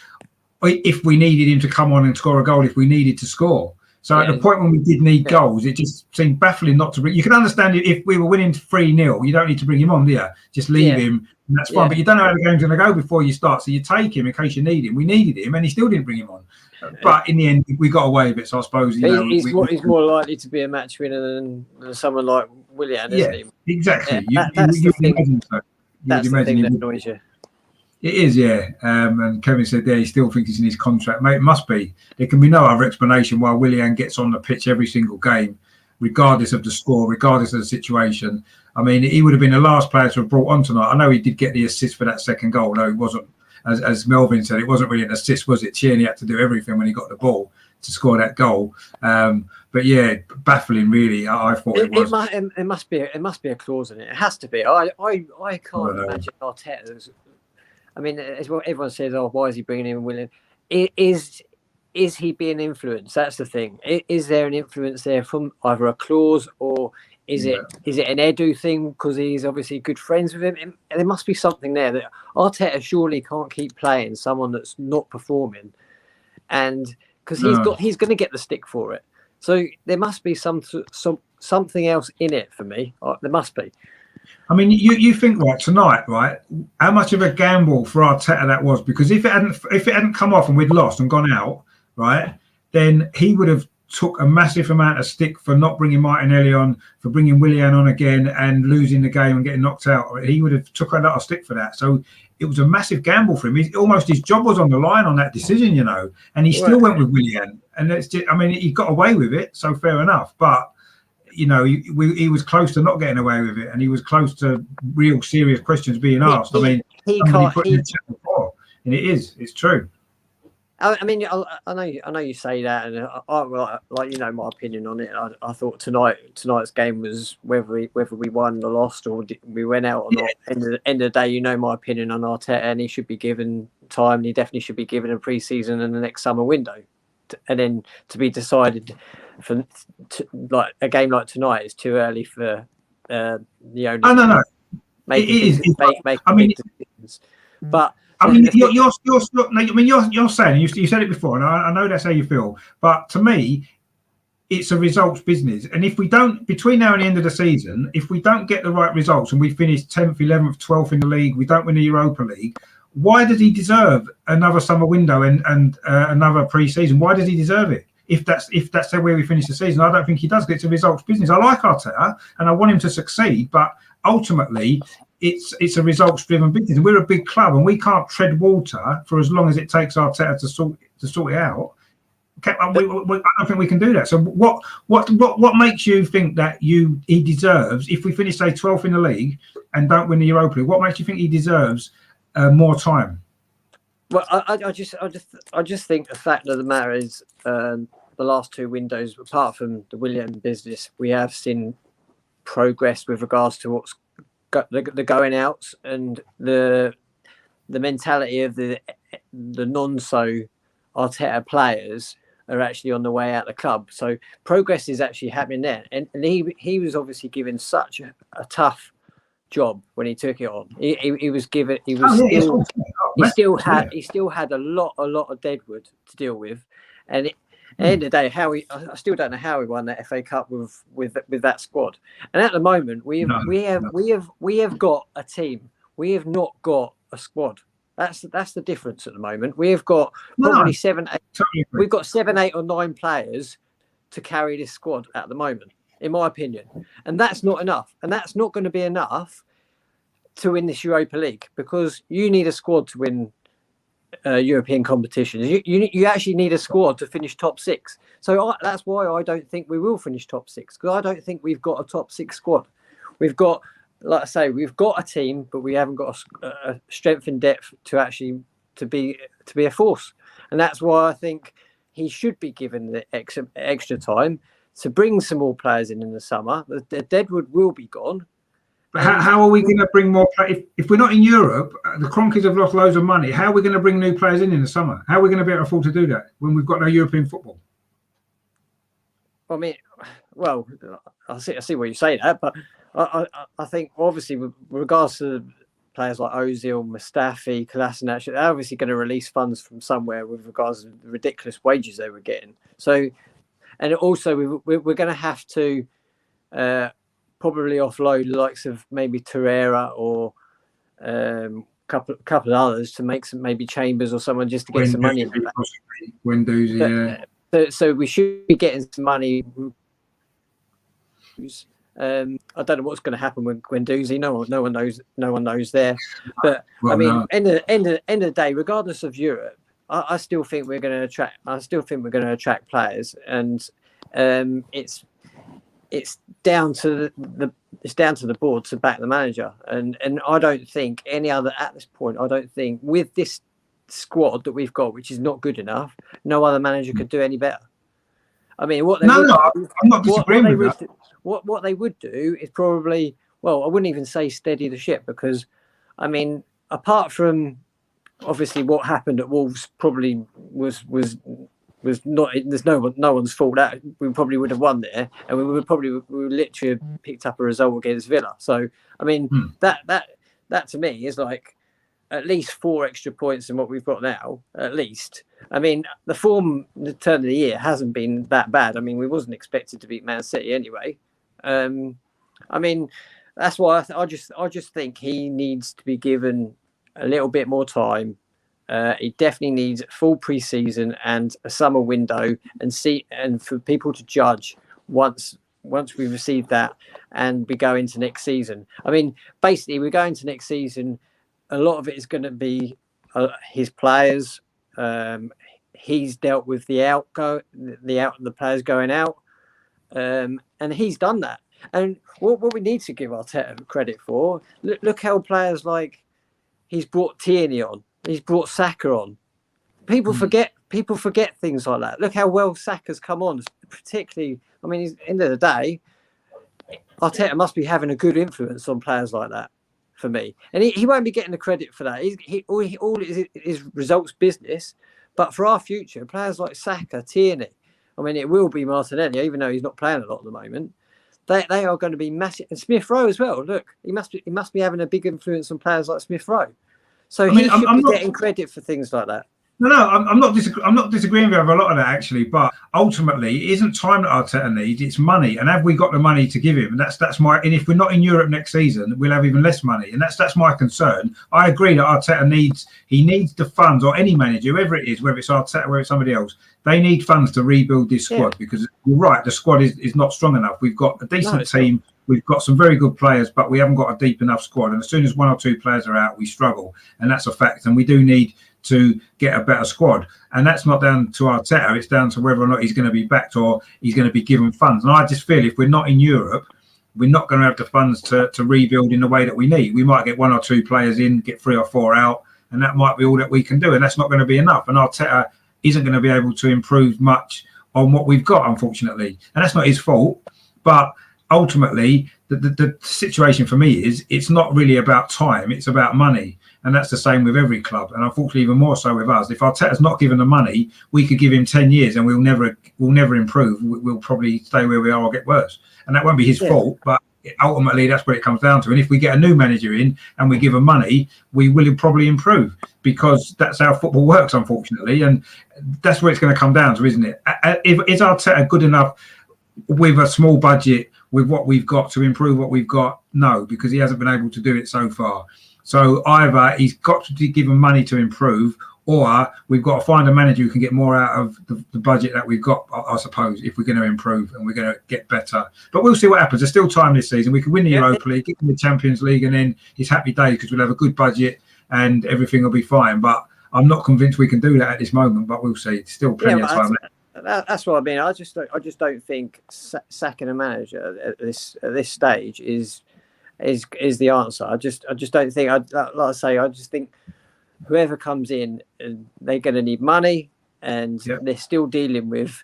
if we needed him to come on and score a goal, if we needed to score. So at the point when we did need goals, it just seemed baffling not to bring. You can understand it if we were winning 3-0. You don't need to bring him on, do you? Just leave him, and that's fine. But you don't know how the game's going to go before you start, so you take him in case you need him. We needed him, and he still didn't bring him on. But in the end, we got away with it. So I suppose he's more likely to be a match winner than someone like Willian, isn't he? Exactly. That's the thing that annoys you. It is, and Kevin said he still thinks he's in his contract. Mate, it must be. There can be no other explanation why Willian gets on the pitch every single game, regardless of the score, regardless of the situation. I mean, he would have been the last player to have brought on tonight. I know he did get the assist for that second goal, though it wasn't, as Melvin said, it wasn't really an assist, was it? Tierney had to do everything when he got the ball to score that goal. But baffling, really. I thought it was. It must be a clause in it. It has to be. I can't imagine Arteta's. I mean, as well, everyone says, "Oh, why is he bringing in Willian?" Is he being influenced? That's the thing. Is there an influence there from either a clause or is it an Edu thing because he's obviously good friends with him? And there must be something there that Arteta surely can't keep playing someone that's not performing, and because he's going to get the stick for it. So there must be something else in it for me. There must be. I mean, you think tonight, how much of a gamble for Arteta that was? Because if it hadn't come off and we'd lost and gone out, then he would have took a massive amount of stick for not bringing Martinelli on, for bringing Willian on again and losing the game and getting knocked out. He would have took a lot of stick for that. So it was a massive gamble for him. His job was on the line on that decision, and he still went with Willian. And it's just, I mean, he got away with it, so fair enough. But he was close to not getting away with it, and he was close to real serious questions being asked. And it's true. I mean, I know you say that, and my opinion on it. I thought tonight's game was whether we won or lost or we went out or not. End of the day, my opinion on Arteta, and he should be given time. He definitely should be given a pre-season and the next summer window. and then to be decided like a game like tonight is too early for the owners. Oh, no. Make decisions. But I mean, you're saying you said it before, and I know that's how you feel. But to me, it's a results business, and if we don't, between now and the end of the season, if we don't get the right results and we finish 10th, 11th, 12th in the league, we don't win the Europa League. Why does he deserve another summer window and another pre-season? Why does he deserve it? If that's the way we finish the season, I don't think he does. It's a results business. I like Arteta and I want him to succeed, but ultimately it's a results-driven business. And we're a big club and we can't tread water for as long as it takes Arteta to sort it out. I don't think we can do that. So what makes you think that he deserves, if we finish say 12th in the league and don't win the Europa League, what makes you think he deserves more time? Well, I just think the fact of the matter is the last two windows, apart from the Willian business, we have seen progress with regards to what's the going outs and the mentality of the non-so Arteta players are actually on the way out of the club. So progress is actually happening there. And he was obviously given such a tough job when he took it on. He was given. He still had a lot of deadwood to deal with, and at the end of the day, I still don't know how he won that FA Cup with that squad. And at the moment, we have got a team. We have not got a squad. That's the difference at the moment. We have got probably 7, 8. We've got 7, 8, or 9 players to carry this squad at the moment, in my opinion, and that's not enough. And that's not going to be enough to win this Europa League, because you need a squad to win European competitions. You actually need a squad to finish top 6. So that's why I don't think we will finish top 6, because I don't think we've got a top 6 squad. We've got, like I say, we've got a team, but we haven't got a strength and depth to be a force. And that's why I think he should be given the extra time to bring some more players in the summer. The deadwood will be gone. But how are we going to bring more players? If we're not in Europe, the Cronkies have lost loads of money. How are we going to bring new players in the summer? How are we going to be able to afford to do that when we've got no European football? I mean, well, I see what you say that, but I think obviously with regards to players like Ozil, Mustafi, Kolasinac, they're obviously going to release funds from somewhere with regards to the ridiculous wages they were getting. So, and also we're going to have to probably offload the likes of maybe Torreira or couple of others to make some, maybe Chambers or someone, just to get some money. Guendouzi, yeah. So we should be getting some money. I don't know what's going to happen with Guendouzi. No one knows there. But well, I mean, end of the day, regardless of Europe, I still think we're going to attract. I still think we're going to attract players, and it's down to the board to back the manager. And I don't think any other at this point. I don't think with this squad that we've got, which is not good enough, no other manager could do any better. I mean, I'm not disagreeing with that. What they would do is probably, well, I wouldn't even say steady the ship, because, I mean, apart from obviously what happened at Wolves, probably was not. There's no one's fault. That we probably would have won there, and we would literally have picked up a result against Villa. So, I mean, that to me is like at least 4 extra points than what we've got now. At least, I mean, the form, the turn of the year hasn't been that bad. I mean, we wasn't expected to beat Man City anyway. I mean, that's why I just think he needs to be given a little bit more time. He definitely needs full pre-season and a summer window, and for people to judge once we receive that and we go into next season. I mean, basically, we go into next season. A lot of it is going to be his players. He's dealt with the players going out, and he's done that. And what we need to give Arteta credit for, look how players like he's brought Tierney on, he's brought Saka on. People forget things like that. Look how well Saka's come on, particularly. I mean, at the end of the day, Arteta must be having a good influence on players like that. For me, and he won't be getting the credit for that. All is results business, But for our future, players like Saka, Tierney, I mean, it will be Martinelli, even though he's not playing a lot at the moment. They are going to be massive. And Smith Rowe as well. Look, he must be having a big influence on players like Smith Rowe. So he should be getting credit for things like that. No, I'm not disagreeing with you over a lot of that, actually. But ultimately, it isn't time that Arteta needs; it's money. And have we got the money to give him? And that's my. And if we're not in Europe next season, we'll have even less money. And that's my concern. I agree that Arteta needs the funds, or any manager, whoever it is, whether it's Arteta, whether it's somebody else, they need funds to rebuild this squad because you're right, the squad is not strong enough. We've got a decent team. We've got some very good players, but we haven't got a deep enough squad. And as soon as one or two players are out, we struggle. And that's a fact. And we do need to get a better squad. And that's not down to Arteta. It's down to whether or not he's going to be backed or he's going to be given funds. And I just feel if we're not in Europe, we're not going to have the funds to rebuild in the way that we need. We might get one or two players in, get 3 or 4 out, and that might be all that we can do. And that's not going to be enough. And Arteta isn't going to be able to improve much on what we've got, unfortunately. And that's not his fault. But ultimately, the situation for me is it's not really about time, it's about money. And that's the same with every club. And unfortunately, even more so with us. If Arteta's not given the money, we could give him 10 years and we'll never improve. We'll probably stay where we are or get worse. And that won't be his fault, but ultimately that's what it comes down to. And if we get a new manager in and we give him money, we will probably improve, because that's how football works, unfortunately. And that's where it's going to come down to, isn't it? Is Arteta good enough with a small budget, with what we've got, to improve what we've got? No, because he hasn't been able to do it so far. So either he's got to give him money to improve, or we've got to find a manager who can get more out of the budget that we've got, I suppose, if we're going to improve and we're going to get better. But we'll see what happens. There's still time this season. We could win the Europa League, get in the Champions League, and then it's happy days because we'll have a good budget and everything will be fine. But I'm not convinced we can do that at this moment, but we'll see. It's still plenty of time left. That's what I mean. I just don't think sacking a manager at this stage is the answer. I just don't think. Like I say, I just think whoever comes in, they're going to need money, and they're still dealing with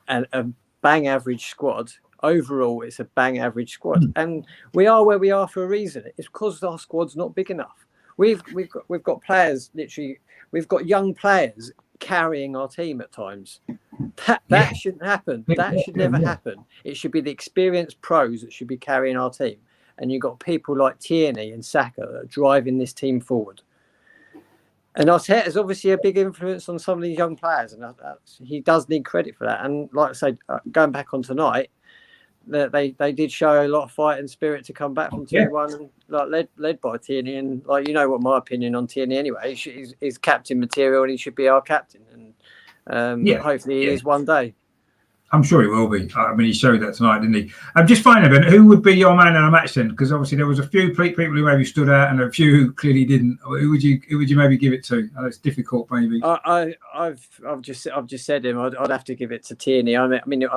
a bang average squad. Overall, it's a bang average squad, and we are where we are for a reason. It's because our squad's not big enough. We've got players, literally. We've got young players carrying our team at times. That shouldn't happen. That should never happen. It should be the experienced pros that should be carrying our team. And you've got people like Tierney and Saka that are driving this team forward. And Arteta is obviously a big influence on some of these young players, and he does need credit for that. And like I said, going back on tonight, they did show a lot of fight and spirit to come back from 2-1, and like led by Tierney. And like, you know what my opinion on Tierney anyway. He's captain material, and he should be our captain. And hopefully he is one day. I'm sure he will be. I mean, he showed that tonight, didn't he? Just finally, Ben, who would be your man in a match then? Because obviously there was a few people who maybe stood out and a few who clearly didn't. Who would you maybe give it to? I know it's difficult, maybe. I've just said him. I'd have to give it to Tierney. I mean,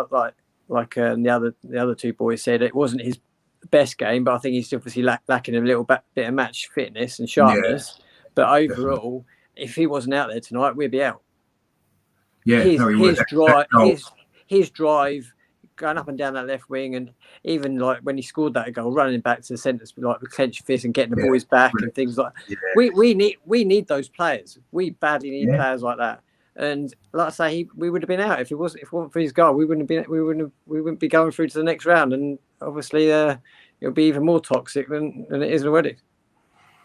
like the other two boys said, it wasn't his best game, but I think he's obviously lacking a little bit of match fitness and sharpness. Yeah, but overall, if he wasn't out there tonight, we'd be out. Yeah, his drive, going up and down that left wing, and even like when he scored that goal, running back to the centre, like with clenched fist and getting the boys back and things like that. Yeah. We need those players. We badly need players like that. And like I say, we would have been out if it wasn't for his goal. We wouldn't be going through to the next round. And obviously, it'll be even more toxic than it is already.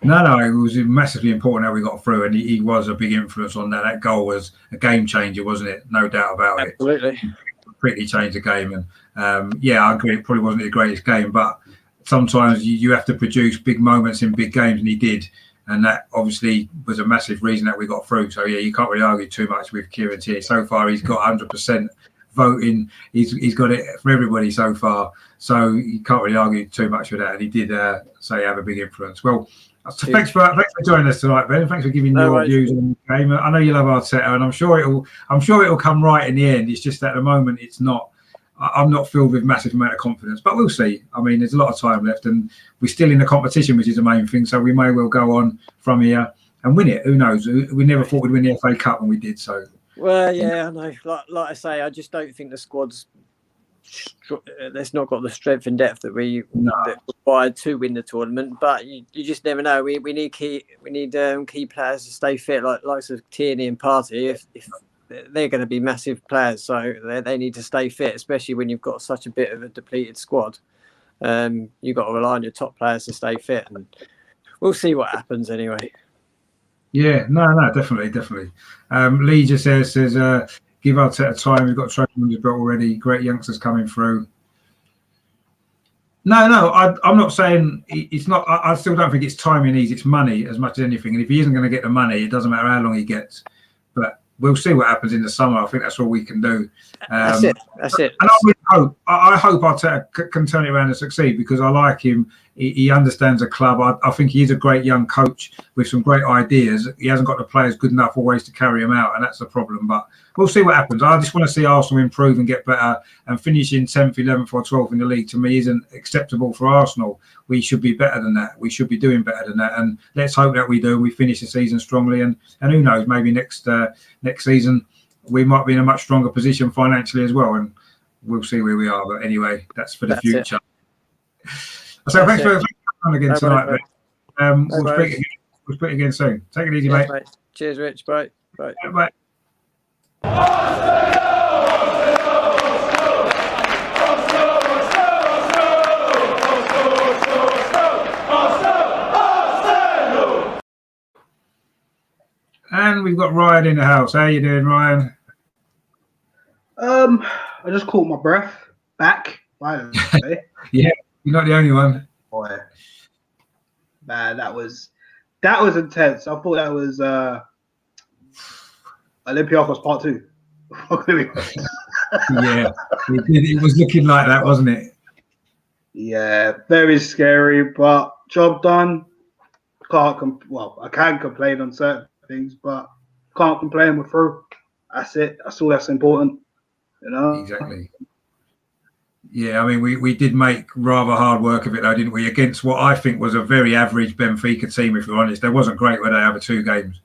No, it was massively important how we got through, and he was a big influence on that. That goal was a game changer, wasn't it? No doubt about it. Absolutely. Completely changed the game. And I agree, it probably wasn't the greatest game, but sometimes you have to produce big moments in big games, and he did. And that obviously was a massive reason that we got through. So you can't really argue too much with Kieran Tierney. So far, he's got 100% voting. He's got it for everybody so far. So you can't really argue too much with that. And he did say have a big influence. Well, so thanks for joining us tonight, Ben. Thanks for giving your views on the game. I know you love Arteta, and I'm sure it'll come right in the end. It's just at the moment it's not. I'm not filled with massive amount of confidence, but we'll see. I mean, there's a lot of time left, and we're still in the competition, which is the main thing. So we may well go on from here and win it. Who knows? We never thought we'd win the FA Cup when we did. So. Well, yeah, I know. Like I say, I just don't think the squad's that's not got the strength and depth that that required to win the tournament. But you just never know. We need key players to stay fit, like likes of Tierney and Partey. If they're going to be massive players, so they need to stay fit, especially when you've got such a bit of a depleted squad. You've got to rely on your top players to stay fit, and we'll see what happens anyway. Yeah, no, definitely. Lee just says, give Arteta time. We've got trophy on his belt already. Great youngsters coming through. No, I'm not saying it's not. I still don't think it's time he needs. It's money as much as anything. And if he isn't going to get the money, it doesn't matter how long he gets. But we'll see what happens in the summer. I think that's all we can do. That's it. And I hope Arteta can turn it around and succeed, because I like him. He understands the club. I think he's a great young coach with some great ideas. He hasn't got the players good enough always to carry him out, and that's the problem. But we'll see what happens. I just want to see Arsenal improve and get better, and finishing 10th, 11th or 12th in the league to me isn't acceptable for Arsenal. We should be better than that. We should be doing better than that, and let's hope that we do. We finish the season strongly, and who knows, maybe next season we might be in a much stronger position financially as well, and we'll see where we are. But anyway, that's for the future. So thanks for coming again tonight, mate. We'll speak again soon. Take it easy, mate. Cheers, Rich. Bye. Bye. And we've got Ryan in the house. How you doing, Ryan? I just caught my breath back. Yeah, you're not the only one. Boy, man, that was intense. I thought that was Olympiacos Part 2. Yeah, it was looking like that, wasn't it? Yeah, very scary, but job done. I can complain on certain things, but can't complain. We're through. That's it. That's all that's important. You know? Exactly. Yeah, I mean, we did make rather hard work of it, though, didn't we? Against what I think was a very average Benfica team, if we're honest. They wasn't great, were they, over 2 games?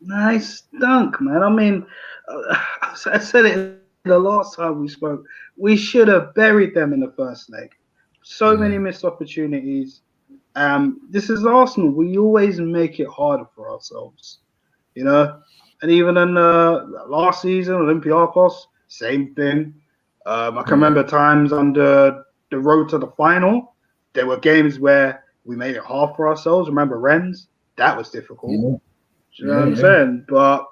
Nice dunk, man. I mean, I said it the last time we spoke. We should have buried them in the first leg. So many missed opportunities. This is Arsenal. We always make it harder for ourselves, you know. And even in last season, Olympiacos, same thing. I can remember times under the road to the final, there were games where we made it hard for ourselves. Remember Rennes? That was difficult. Yeah. You know what I'm saying? But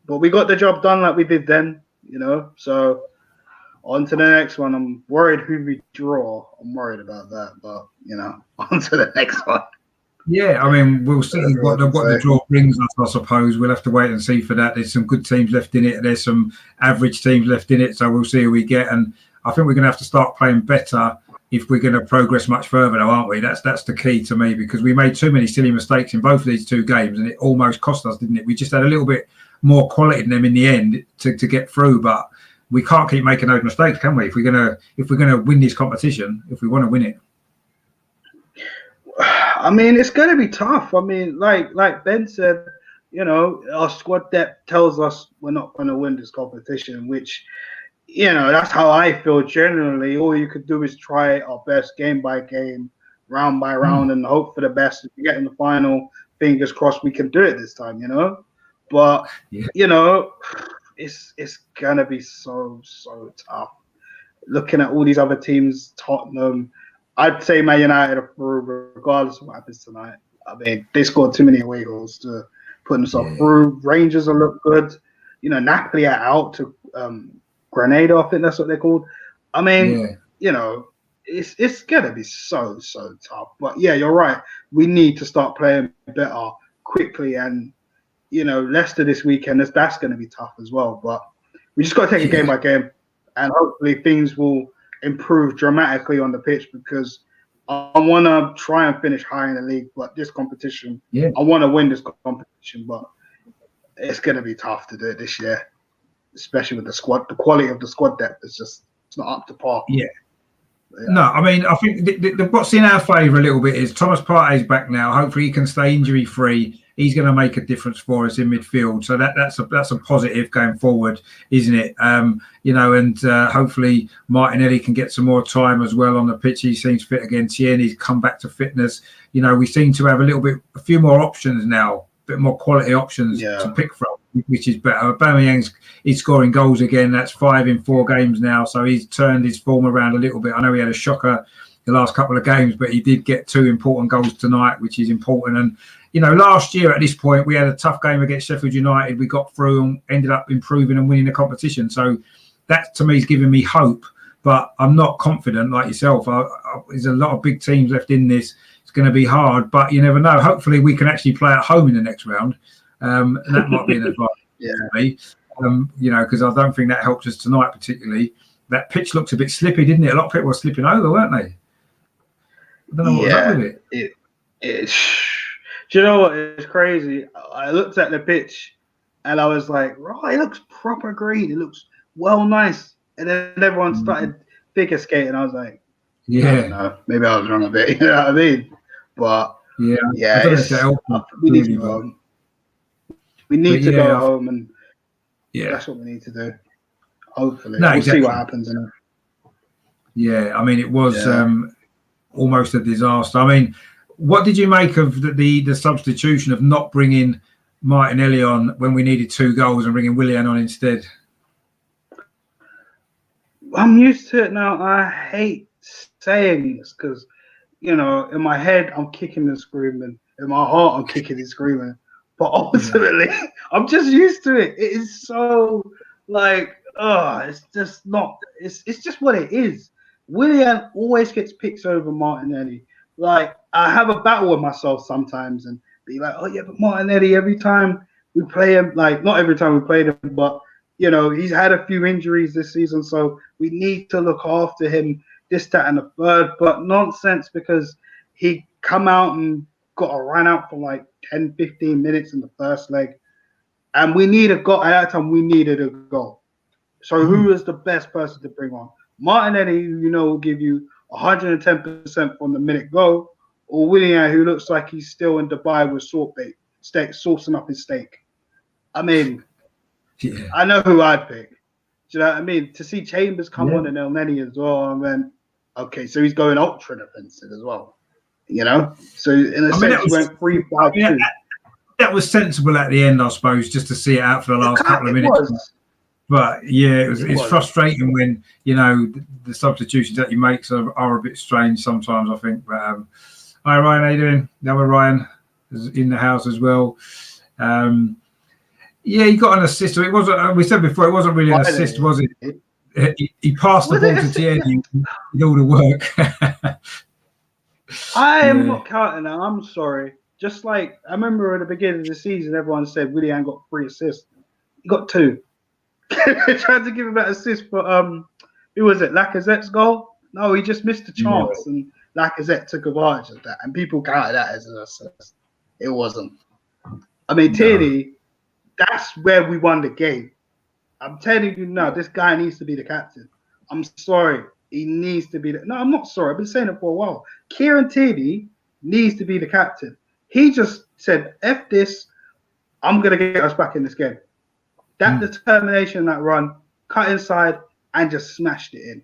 we got the job done like we did then, you know. So on to the next one. I'm worried who we draw. I'm worried about that. But, you know, on to the next one. Yeah, I mean, we'll see what the draw brings us, I suppose. We'll have to wait and see for that. There's some good teams left in it. There's some average teams left in it. So we'll see who we get. And I think we're going to have to start playing better if we're going to progress much further, though, aren't we? That's the key to me, because we made too many silly mistakes in both of these 2 games, and it almost cost us, didn't it? We just had a little bit more quality than them in the end to get through. But we can't keep making those mistakes, can we? If we're gonna win this competition, if we want to win it. I mean, it's going to be tough. I mean, like Ben said, you know, our squad depth tells us we're not going to win this competition, which, you know, that's how I feel generally. All you could do is try our best game by game, round by round, and hope for the best. If we get in the final, fingers crossed we can do it this time, you know. But, you know, it's going to be so tough. Looking at all these other teams, Tottenham, I'd say Man United are through regardless of what happens tonight. I mean, they scored too many away goals to put themselves through. Rangers will look good. You know, Napoli are out to Grenada, I think that's what they're called. I mean, you know, it's going to be so tough. But, yeah, you're right. We need to start playing better quickly. And, you know, Leicester this weekend, that's going to be tough as well. But we just got to take it game by game. And hopefully things will improve dramatically on the pitch, because I want to try and finish high in the league, but this competition, I want to win this competition, but it's going to be tough to do it this year, especially with the squad. The quality of the squad depth is just, it's not up to par. No, I mean, I think what's in our favour a little bit is Thomas Partey's back now. Hopefully he can stay injury free. he's going to make a difference for us in midfield. So that's a positive going forward, isn't it? You know, and hopefully Martinelli can get some more time as well on the pitch. He seems fit again. Tierney's come back to fitness. You know, we seem to have a few more options now, a bit more quality options to pick from, which is better. Aubameyang's he's scoring goals again. That's 5 in 4 games now. So he's turned his form around a little bit. I know he had a shocker the last couple of games, but he did get 2 important goals tonight, which is important. And, you know, last year at this point, we had a tough game against Sheffield United. We got through and ended up improving and winning the competition. So that, to me, is giving me hope. But I'm not confident like yourself. There's a lot of big teams left in this. It's going to be hard, but you never know. Hopefully, we can actually play at home in the next round. And that might be an advantage for me. You know, because I don't think that helps us tonight particularly. That pitch looks a bit slippy, didn't it? A lot of people were slipping over, weren't they? I don't know what's up with it. Do you know what? It's crazy. I looked at the pitch and I was like, right, it looks proper green. It looks well nice. And then everyone started figure skating. I was like, no, maybe I was wrong a bit. You know what I mean? But we need to go home. We need to go home, and that's what we need to do. Hopefully, we'll see what happens. Yeah, I mean, it was almost a disaster. I mean, what did you make of the substitution of not bringing Martinelli on when we needed 2 goals and bringing Willian on instead? I'm used to it now. I hate saying this because, you know, in my head, I'm kicking and screaming. In my heart, I'm kicking and screaming. But ultimately, I'm just used to it. It is so like, it's just not. It's just what it is. Willian always gets picked over Martinelli. Like, I have a battle with myself sometimes and be like, oh yeah, but Martinelli, every time we play him, like not every time we played him, but you know, he's had a few injuries this season, so we need to look after him, this, that, and the third. But nonsense, because he come out and got a run out for like 10, 15 minutes in the first leg. And we need a goal. At that time, we needed a goal. So who is the best person to bring on? Martinelli, you know, will give you 110% from the minute go, or Willian, who looks like he's still in Dubai with saucing up his steak. I mean, I know who I'd pick. Do you know what I mean? To see Chambers come on and El Neni as well, I mean, okay, so he's going ultra defensive as well. You know? So in a sense, he went 3-5-2. That was sensible at the end, I suppose, just to see it out for the last couple of minutes. But yeah, it's frustrating when, you know, the substitutions that he makes are a bit strange sometimes, I think. But hi Ryan, how you doing? The other Ryan is in the house as well. Yeah, he got an assist. It wasn't. We said before, it wasn't really an assist, was it? He passed the ball to Tierney. Did all the work. I am not counting that. I'm sorry. Just like I remember at the beginning of the season, everyone said Willian got 3 assists. He got 2. They tried to give him that assist for who was it? Lacazette's goal? No, he just missed a chance, and Lacazette took advantage of that, and people counted that as an assist. It wasn't. I mean, Tierney. That's where we won the game. I'm telling you now, this guy needs to be the captain. I'm sorry. He needs to be no, I'm not sorry. I've been saying it for a while. Kieran Tierney needs to be the captain. He just said, F this, I'm going to get us back in this game. That determination, that run, cut inside and just smashed it in.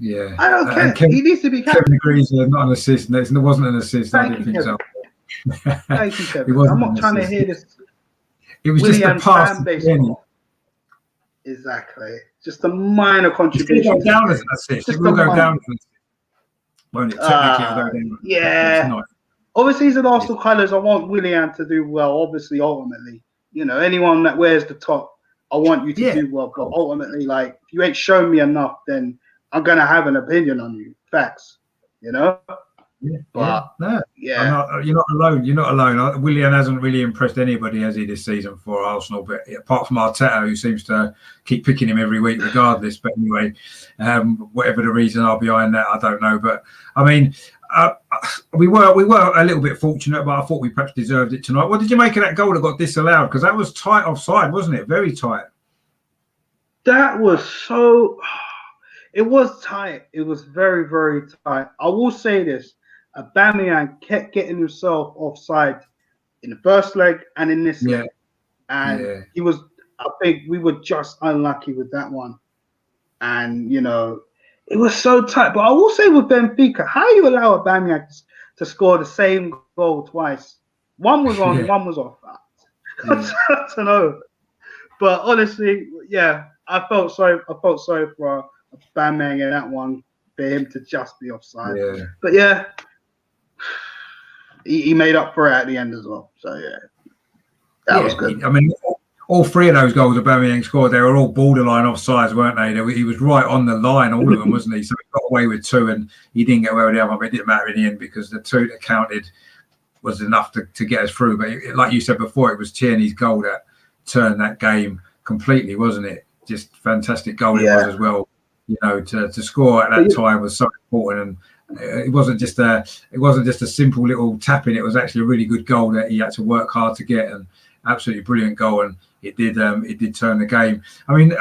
Yeah. I don't care. He needs to be captain. Kevin agrees, not an assist. It wasn't an assist. I didn't think so. Thank you, Kevin. I'm not trying to hear this. It was Willian just a pass. Exactly. Just a minor contribution. It will go down as an assist. It will go down as an assist. Won't it? Technically, it'll go down. Yeah. Obviously, he's an Arsenal colours. I want Willian to do well. Obviously, ultimately, you know, anyone that wears the top, I want you to do well. But ultimately, like, if you ain't shown me enough, then I'm going to have an opinion on you. Facts. You know? You're not alone. You're not alone. Willian hasn't really impressed anybody, has he, this season for Arsenal? But apart from Arteta, who seems to keep picking him every week, regardless. But anyway, whatever the reason are behind that, I don't know. But I mean, we were a little bit fortunate, but I thought we perhaps deserved it tonight. What did you make of that goal that got disallowed? Because that was tight offside, wasn't it? Very tight. That was so. It was tight. It was very, very tight. I will say this. Aubameyang kept getting himself offside in the first leg and in this Yeah. leg. And Yeah. he was, I think we were just unlucky with that one. And, you know, it was so tight. But I will say with Benfica, how you allow Aubameyang to score the same goal twice? One was on, Yeah. one was off. Yeah. I don't know. But honestly, yeah, I felt sorry for Aubameyang in that one, for him to just be offside. Yeah. But yeah, he made up for it at the end as well. So yeah, that was good. I mean, all three of those goals Aubameyang scored, they were all borderline offsides, weren't they? He was right on the line, all of them, wasn't he? So he got away with two, and he didn't get away with the other one. But it didn't matter in the end because the two that counted was enough to get us through. But like you said before, it was Tierney's goal that turned that game completely, wasn't it? Just fantastic goal it was as well. You know, to score at that time was so important, and it wasn't just a simple little tapping. It was actually a really good goal that he had to work hard to get, and absolutely brilliant goal. And it did turn the game. I mean,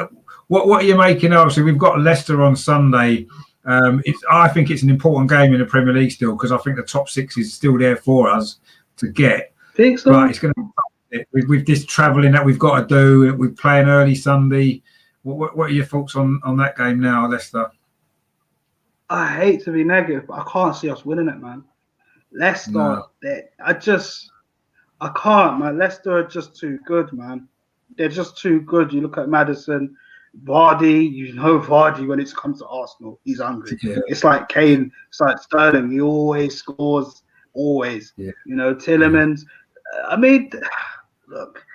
what are you making? Obviously, we've got Leicester on Sunday. I think it's an important game in the Premier League still because I think the top six is still there for us to get. Think so? But it's going to with this travelling that we've got to do. We're playing early Sunday. What are your thoughts on that game now, Leicester? I hate to be negative, but I can't see us winning it, man. Leicester, I can't, man. Leicester are just too good, man. They're just too good. You look at Maddison, Vardy. You know Vardy when it comes to Arsenal, he's hungry. Yeah. It's like Kane. It's like Sterling. He always scores. Always. Yeah. You know, Tielemans. I mean, look,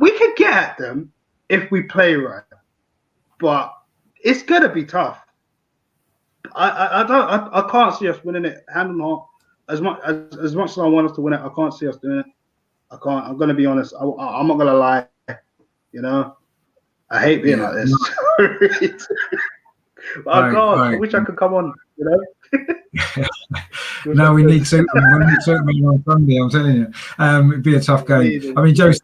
we could get at them if we play right, but it's gonna be tough. I can't see us winning it hand on heart. As much as I want us to win it, I can't see us doing it. I can't. I'm gonna be honest. I'm not gonna lie. You know, I hate being like this. But I can't. I wish I could come on. You know. No, we need Superman. We need Superman on Sunday. I'm telling you, it'd be a tough game. I mean, Joe said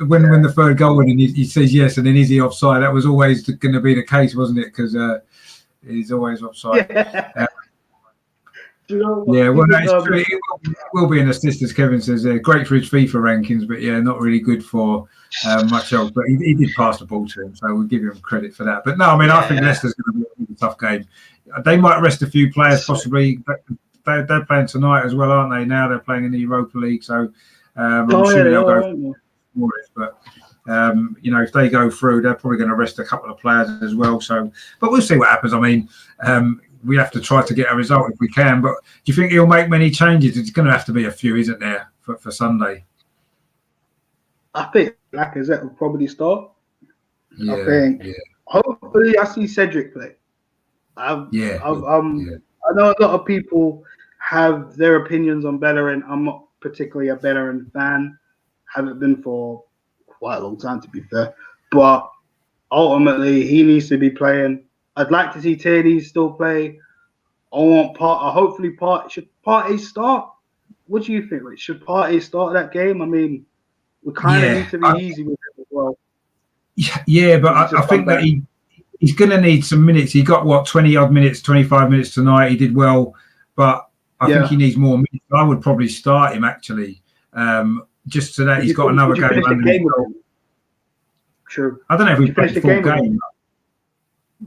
when the third goal went in, he says yes, and then is he offside? That was always going to be the case, wasn't it? Because he's always offside. Yeah. You know what? Yeah, well, no, it's true. It will be an assist, as Kevin says. Great for his FIFA rankings, but yeah, not really good for much else. But he did pass the ball to him, so we'll give him credit for that. But no, I mean, I think Leicester's going to be a really tough game. They might rest a few players, possibly. They're playing tonight as well, aren't they? Now they're playing in the Europa League, so I'm assuming they'll go for it. But you know, if they go through, they're probably going to rest a couple of players as well. So, but we'll see what happens. I mean. We have to try to get a result if we can, but do you think he'll make many changes? It's going to have to be a few, isn't there, for Sunday? I think Lacazette will probably start. Yeah, I think. Yeah. Hopefully, I see Cedric play. I know a lot of people have their opinions on Bellerin. I'm not particularly a Bellerin fan. Haven't been for quite a long time, to be fair. But ultimately, he needs to be playing. I'd like to see Tierney still play. Hopefully should Partey start? What do you think, Rich? Should Partey start that game? I mean, we kind of need to be easy with it as well. Yeah, but I think that he's going to need some minutes. He got 20-odd minutes, 25 minutes tonight. He did well, but I think he needs more minutes. I would probably start him actually, just so that he's got another game under his belt. True. I don't know if we played the full game.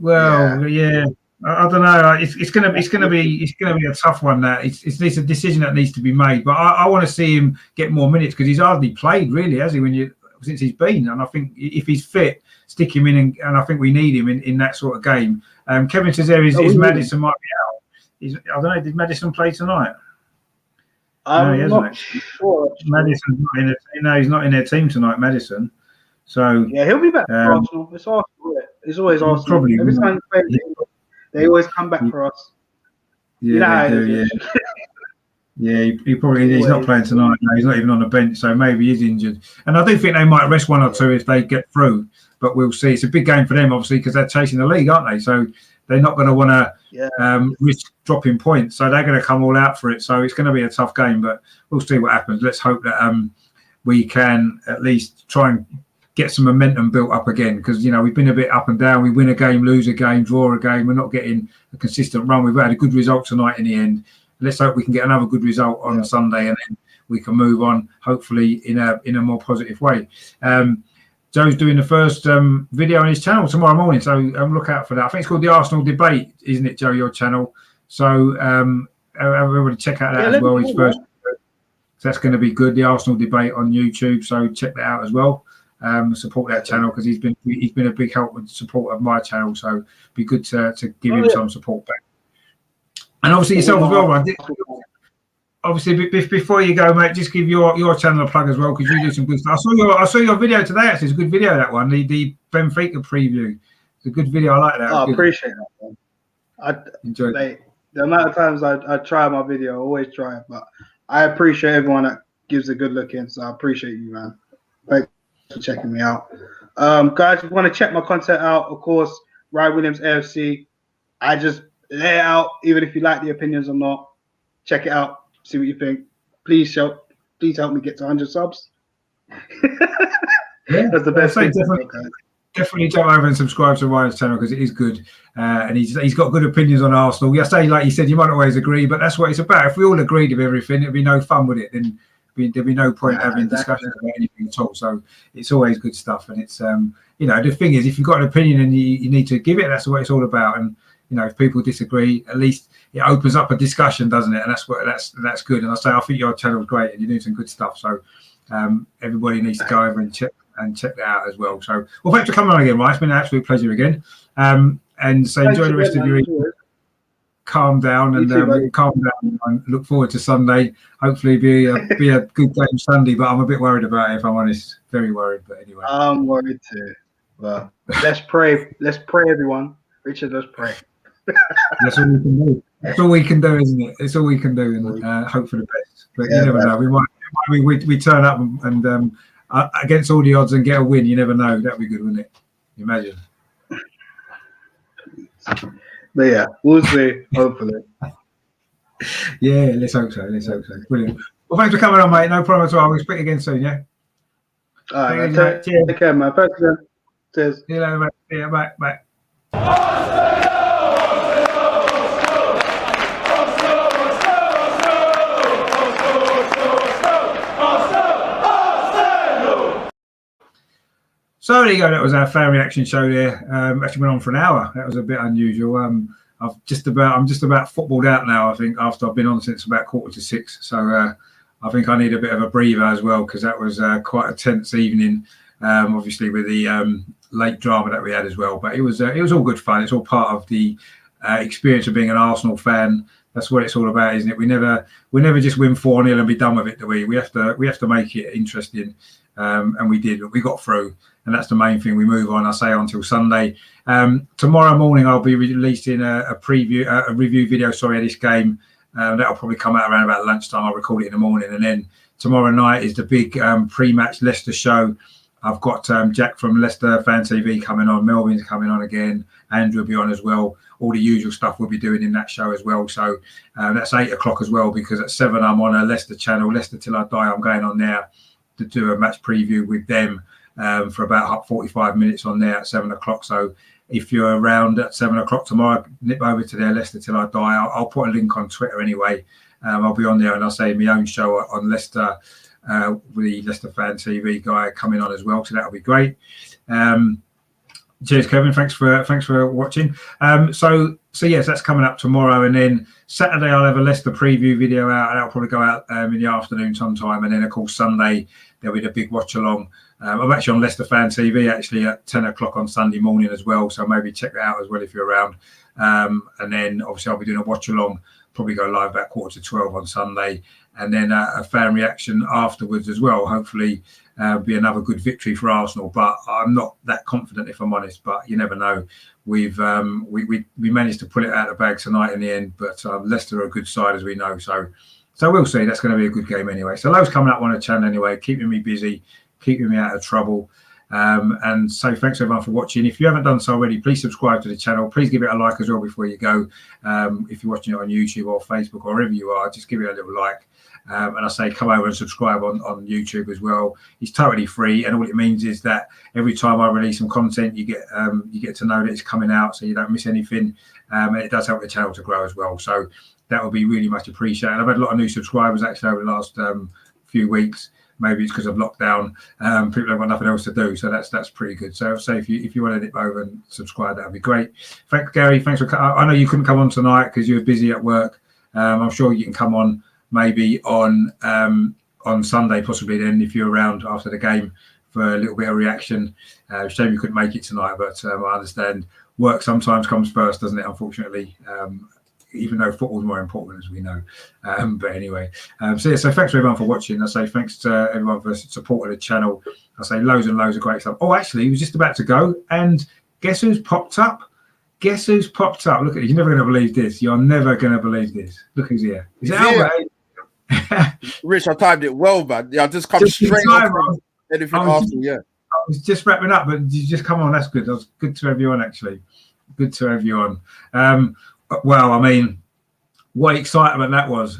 Well, yeah, I don't know. It's gonna be a tough one. That it's a decision that needs to be made. But I want to see him get more minutes because he's hardly played really, has he? Since he's been, and I think if he's fit, stick him in, and I think we need him in that sort of game. Kevin says there is Maddison might be out. I don't know. Did Maddison play tonight? I'm not sure. Maddison's not in it. No, he's not in their team tonight. Maddison. So yeah, he'll be back for Arsenal. It's Arsenal. It's always Arsenal. Probably every time they always come back for us. Yeah, they do, yeah. He probably he's not playing tonight. No, he's not even on the bench, so maybe he's injured. And I do think they might rest one or two if they get through. But we'll see. It's a big game for them, obviously, because they're chasing the league, aren't they? So they're not going to want to risk dropping points. So they're going to come all out for it. So it's going to be a tough game, but we'll see what happens. Let's hope that we can at least try and get some momentum built up again, because we've been a bit up and down. We win a game, lose a game, draw a game. We're not getting a consistent run. We've had a good result tonight in the end. Let's hope we can get another good result on Sunday, and then we can move on, hopefully in a more positive way. Joe's doing the first video on his channel tomorrow morning, so look out for that. I think it's called the Arsenal Debate, isn't it, Joe? Your channel. So everybody check out that as well. His first. So that's going to be good. The Arsenal Debate on YouTube. So check that out as well. Support that channel because he's been a big help and support of my channel. So it'd be good to give him some support back. And obviously yourself as well, Ryan. Obviously, before you go, mate, just give your channel a plug as well because you do some good stuff. I saw your video today. Actually, it's a good video, that one. The Benfica preview. It's a good video. I like that. I appreciate that, man. I enjoyed it. The amount of times I try my video, I always try it, but I appreciate everyone that gives a good look in. So I appreciate you, man. Thanks for checking me out. Guys, if you want to check my content out, of course, Ryan Williams AFC. I just lay it out, even if you like the opinions or not. Check it out. See what you think. Please help me get to 100 subs. That's the best thing. Definitely jump over and subscribe to Ryan's channel because it is good, and he's got good opinions on Arsenal. I say, like you said, you might not always agree, but that's what it's about. If we all agreed with everything, it'd be no fun with it. Then there'd be no point having discussions about anything at all. So it's always good stuff, and it's the thing is, if you've got an opinion and you need to give it, that's what it's all about. And if people disagree, at least it opens up a discussion, doesn't it? And that's good. And I think your channel is great, and you're doing some good stuff. So everybody needs to go over and check that out as well. So, well, thanks for coming on again, Ryan. It's been an absolute pleasure again. And so enjoy the rest of your evening. Calm down and calm down. And look forward to Sunday. Hopefully, be a good game Sunday. But I'm a bit worried about it, if I'm honest. Very worried. But anyway, I'm worried too. But let's pray. Let's pray, everyone. Richard, let's pray. That's all we can do. That's all we can do, isn't it? It's all we can do, and hope for the best. But you never know. We turn up and against all the odds and get a win. You never know. That'd be good, wouldn't it? Imagine. But yeah, we'll see. Hopefully. Yeah, let's hope so. Brilliant. Well, thanks for coming on, mate. No problem at all. We'll speak again soon. Yeah. All right. Take care, man. Thanks again. Cheers. See you later, mate. Yeah, bye. So there you go. That was our fan reaction show there. Actually went on for an hour. That was a bit unusual. I'm just about footballed out now. I think after I've been on since about 5:45. So I think I need a bit of a breather as well because that was quite a tense evening. Obviously with the late drama that we had as well. But it was all good fun. It's all part of the experience of being an Arsenal fan. That's what it's all about, isn't it? We never just win 4-0 and be done with it, do we? We have to make it interesting. And we did. We got through. And that's the main thing. We move on, I say, until Sunday. Tomorrow morning, I'll be releasing a review video, of this game. That'll probably come out around about lunchtime. I'll record it in the morning. And then tomorrow night is the big pre-match Leicester show. I've got Jack from Leicester Fan TV coming on. Melvin's coming on again. Andrew will be on as well. All the usual stuff we'll be doing in that show as well. So that's 8 o'clock as well because at 7 I'm on a Leicester channel. Leicester Till I Die. I'm going on there to do a match preview with them. For about 45 minutes on there at 7 o'clock. So if you're around at 7 o'clock tomorrow, nip over to there, Leicester Till I Die. I'll put a link on Twitter anyway. I'll be on there and I'll say my own show on Leicester with the Leicester Fan TV guy coming on as well. So that'll be great. Cheers, Kevin. Thanks for watching. So yes, that's coming up tomorrow, and then Saturday I'll have a Leicester preview video out, and that'll probably go out in the afternoon sometime, and then of course Sunday there'll be the big watch along. I'm actually on Leicester Fan TV actually at 10 o'clock on Sunday morning as well, so maybe check that out as well if you're around. And then obviously I'll be doing a watch along, probably go live about 11:45 on Sunday, and then a fan reaction afterwards as well. Hopefully be another good victory for Arsenal, but I'm not that confident if I'm honest, but you never know. We managed to pull it out of the bag tonight in the end, but Leicester are a good side as we know, so we'll see. That's going to be a good game anyway. So loads coming up on the channel anyway, keeping me busy, keeping me out of trouble. And so thanks everyone for watching. If you haven't done so already, please subscribe to the channel. Please give it a like as well before you go. If you're watching it on YouTube or Facebook or wherever you are, just give it a little like. And I say come over and subscribe on YouTube as well. It's totally free, and all it means is that every time I release some content, you get to know that it's coming out, so you don't miss anything. And it does help the channel to grow as well. So that would be really much appreciated. I've had a lot of new subscribers actually over the last few weeks. Maybe it's because of lockdown. People have got nothing else to do, so that's pretty good. So if you want to dip over and subscribe, that'd be great. Thanks, Gary. Thanks for. I know you couldn't come on tonight because you were busy at work. I'm sure you can come on maybe on Sunday, possibly then if you're around after the game for a little bit of reaction. Shame you couldn't make it tonight, but I understand work sometimes comes first, doesn't it? Unfortunately. Even though football's more important, as we know. But anyway, so thanks to everyone for watching. I say thanks to everyone for supporting the channel. I say loads and loads of great stuff. Oh, actually, he was just about to go, and guess who's popped up? Guess who's popped up? Look at it. You're never going to believe this. You're never going to believe this. Look who's here. Is it Albert? Rich, I timed it well, man. Yeah, I just come straight off anything after, yeah. I was just wrapping up, but you just come on. That's good. That was good to have you on, actually. Good to have you on. Well, I mean, what excitement that was!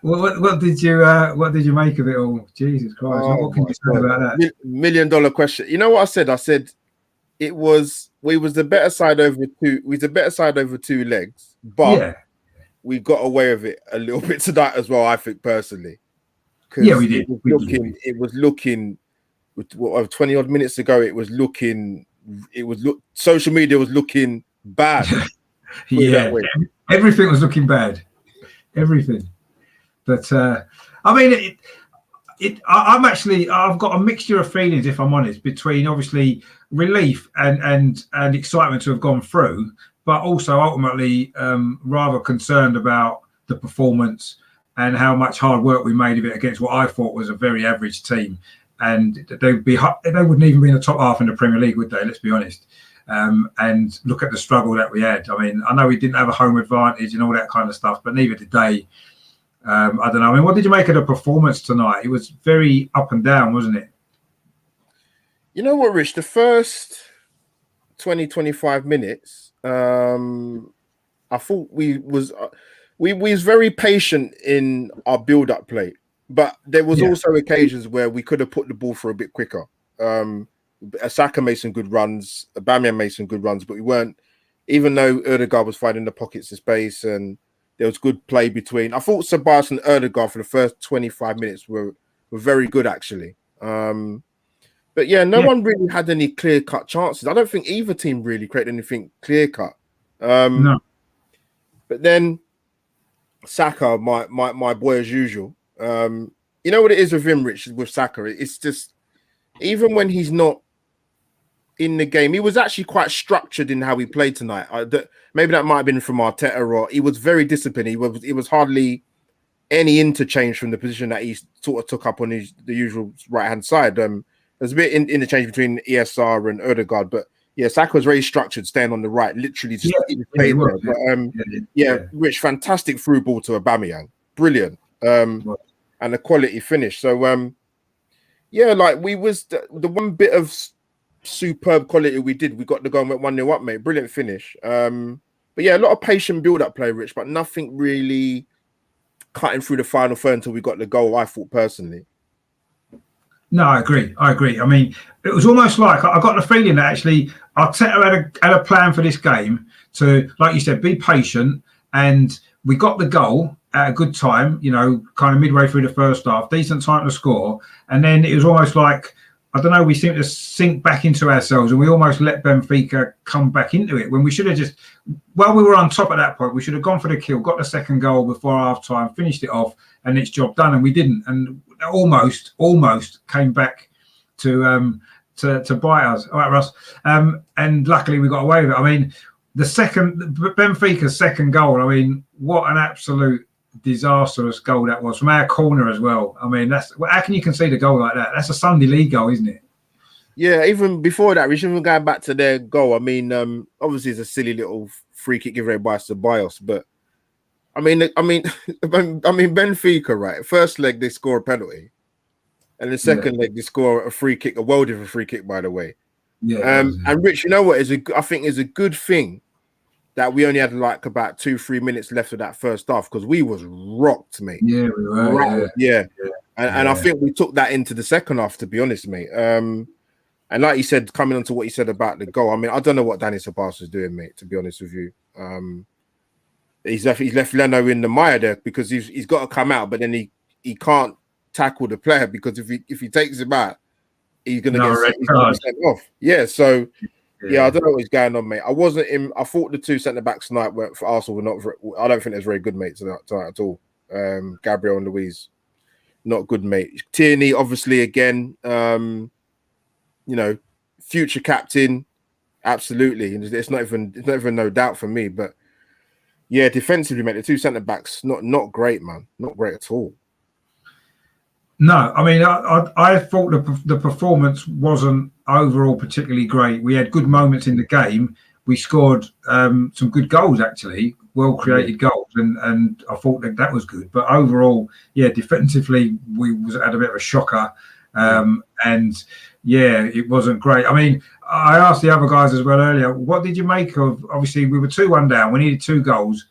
what did you make of it all? Jesus Christ! What can you say about that? $1 million question. You know what I said? I said we was the better side over two. We was the better side over 2 legs, but we got away with it a little bit tonight as well. I think personally, yeah, we did. It was looking. 20 odd minutes ago, it was looking. Social media was looking bad. Yeah, everything was looking bad, everything. But I mean, I've got a mixture of feelings, if I'm honest, between obviously relief and excitement to have gone through, but also ultimately rather concerned about the performance and how much hard work we made of it against what I thought was a very average team. And they wouldn't even be in the top half in the Premier League, would they? Let's be honest. And look at the struggle that we had. I mean, I know we didn't have a home advantage and all that kind of stuff, but neither did they. I don't know. I mean, what did you make of the performance tonight? It was very up and down, wasn't it? You know what, Rich? The first 20, 25 minutes, I thought we was very patient in our build-up play, but there was also occasions where we could have put the ball for a bit quicker. Saka made some good runs, Aubameyang made some good runs, but we weren't, even though Ødegaard was finding the pockets of space and there was good play between. I thought Ceballos and Ødegaard for the first 25 minutes were very good, actually. But no one really had any clear-cut chances. I don't think either team really created anything clear-cut. No. But then Saka, my boy as usual, you know what it is with him, Rich, with Saka? It's just, even when he's not in the game, he was actually quite structured in how he played tonight. Maybe that might have been from Arteta, or he was very disciplined. It was hardly any interchange from the position that he sort of took up on the usual right-hand side. There's a bit interchange between ESR and Ødegaard, but Saka was very structured, staying on the right, literally just played there. Rich, fantastic through ball to Aubameyang, brilliant, and a quality finish. So like we was the one bit of superb quality we got the goal and went 1-0 up, mate. Brilliant finish. But a lot of patient build-up play, Rich, but nothing really cutting through the final third until we got the goal, I thought personally. No, I agree. I mean, it was almost like I got the feeling that actually Arteta had a plan for this game to, like you said, be patient, and we got the goal at a good time, kind of midway through the first half, decent time to score. And then it was almost like, I don't know, we seemed to sink back into ourselves and we almost let Benfica come back into it when we should have just, while we were on top at that point, we should have gone for the kill, got the second goal before half time, finished it off, and it's job done. And we didn't. And almost came back to bite us. All right, Russ. And luckily we got away with it. I mean, Benfica's second goal, I mean, what an absolute disastrous goal that was from our corner as well. I mean, how can you concede a goal like that? That's a Sunday League goal, isn't it? Yeah, even before that, we shouldn't go back to their goal. I mean, obviously it's a silly little free kick given away by Ceballos, but I mean, Benfica, right? First leg they score a penalty, and the second leg they score a free kick, a well different free kick, by the way. Yeah. And Rich, you know what? I think it's a good thing that we only had like about 2-3 minutes left of that first half, because we was rocked, mate. Yeah, we were. And I think we took that into the second half, to be honest, mate. And like you said, coming on to what you said about the goal, I mean, I don't know what Danny Ceballos is doing, mate, to be honest with you. He's left Leno in the mire there, because he's got to come out, but then he can't tackle the player, because if he takes him out, he's gonna No, red get card. sent off. Yeah, so Yeah. I don't know what's going on, mate. I wasn't in. I thought the two centre backs tonight were for Arsenal were not. I don't think they're very good mates tonight at all. Gabriel and Louise, not good mate. Tierney, obviously, again, future captain, absolutely. It's not even no doubt for me. But yeah, defensively, mate, the two centre backs not great, man, not great at all. No, I mean, I thought the performance wasn't overall particularly great. We had good moments in the game. We scored some good goals, actually, well-created goals, and I thought that was good. But overall, yeah, defensively, we had a bit of a shocker. And yeah, it wasn't great. I mean, I asked the other guys as well earlier, what did you make of, obviously, we were 2-1 down. We needed 2 goals.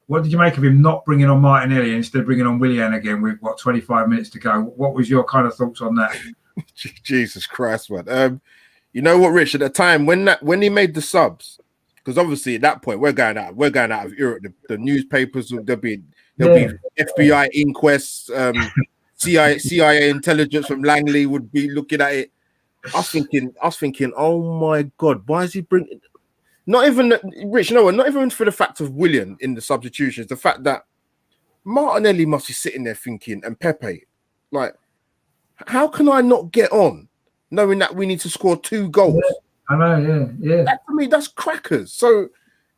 What did you make of him not bringing on Martinelli and instead bringing on Willian again with 25 minutes to go? What was your kind of thoughts on that? Jesus Christ, man. You know what, Rich? At the time when he made the subs, because obviously at that point we're going out of Europe. The newspapers there'll be FBI inquests, CIA intelligence from Langley would be looking at it. I was thinking, oh my God, why is he bringing? Not even Rich, not even for the fact of Willian in the substitutions, the fact that Martinelli must be sitting there thinking, and Pepe, like, how can I not get on knowing that we need to score 2 goals? Yeah, I know, yeah. That, for me, that's crackers. So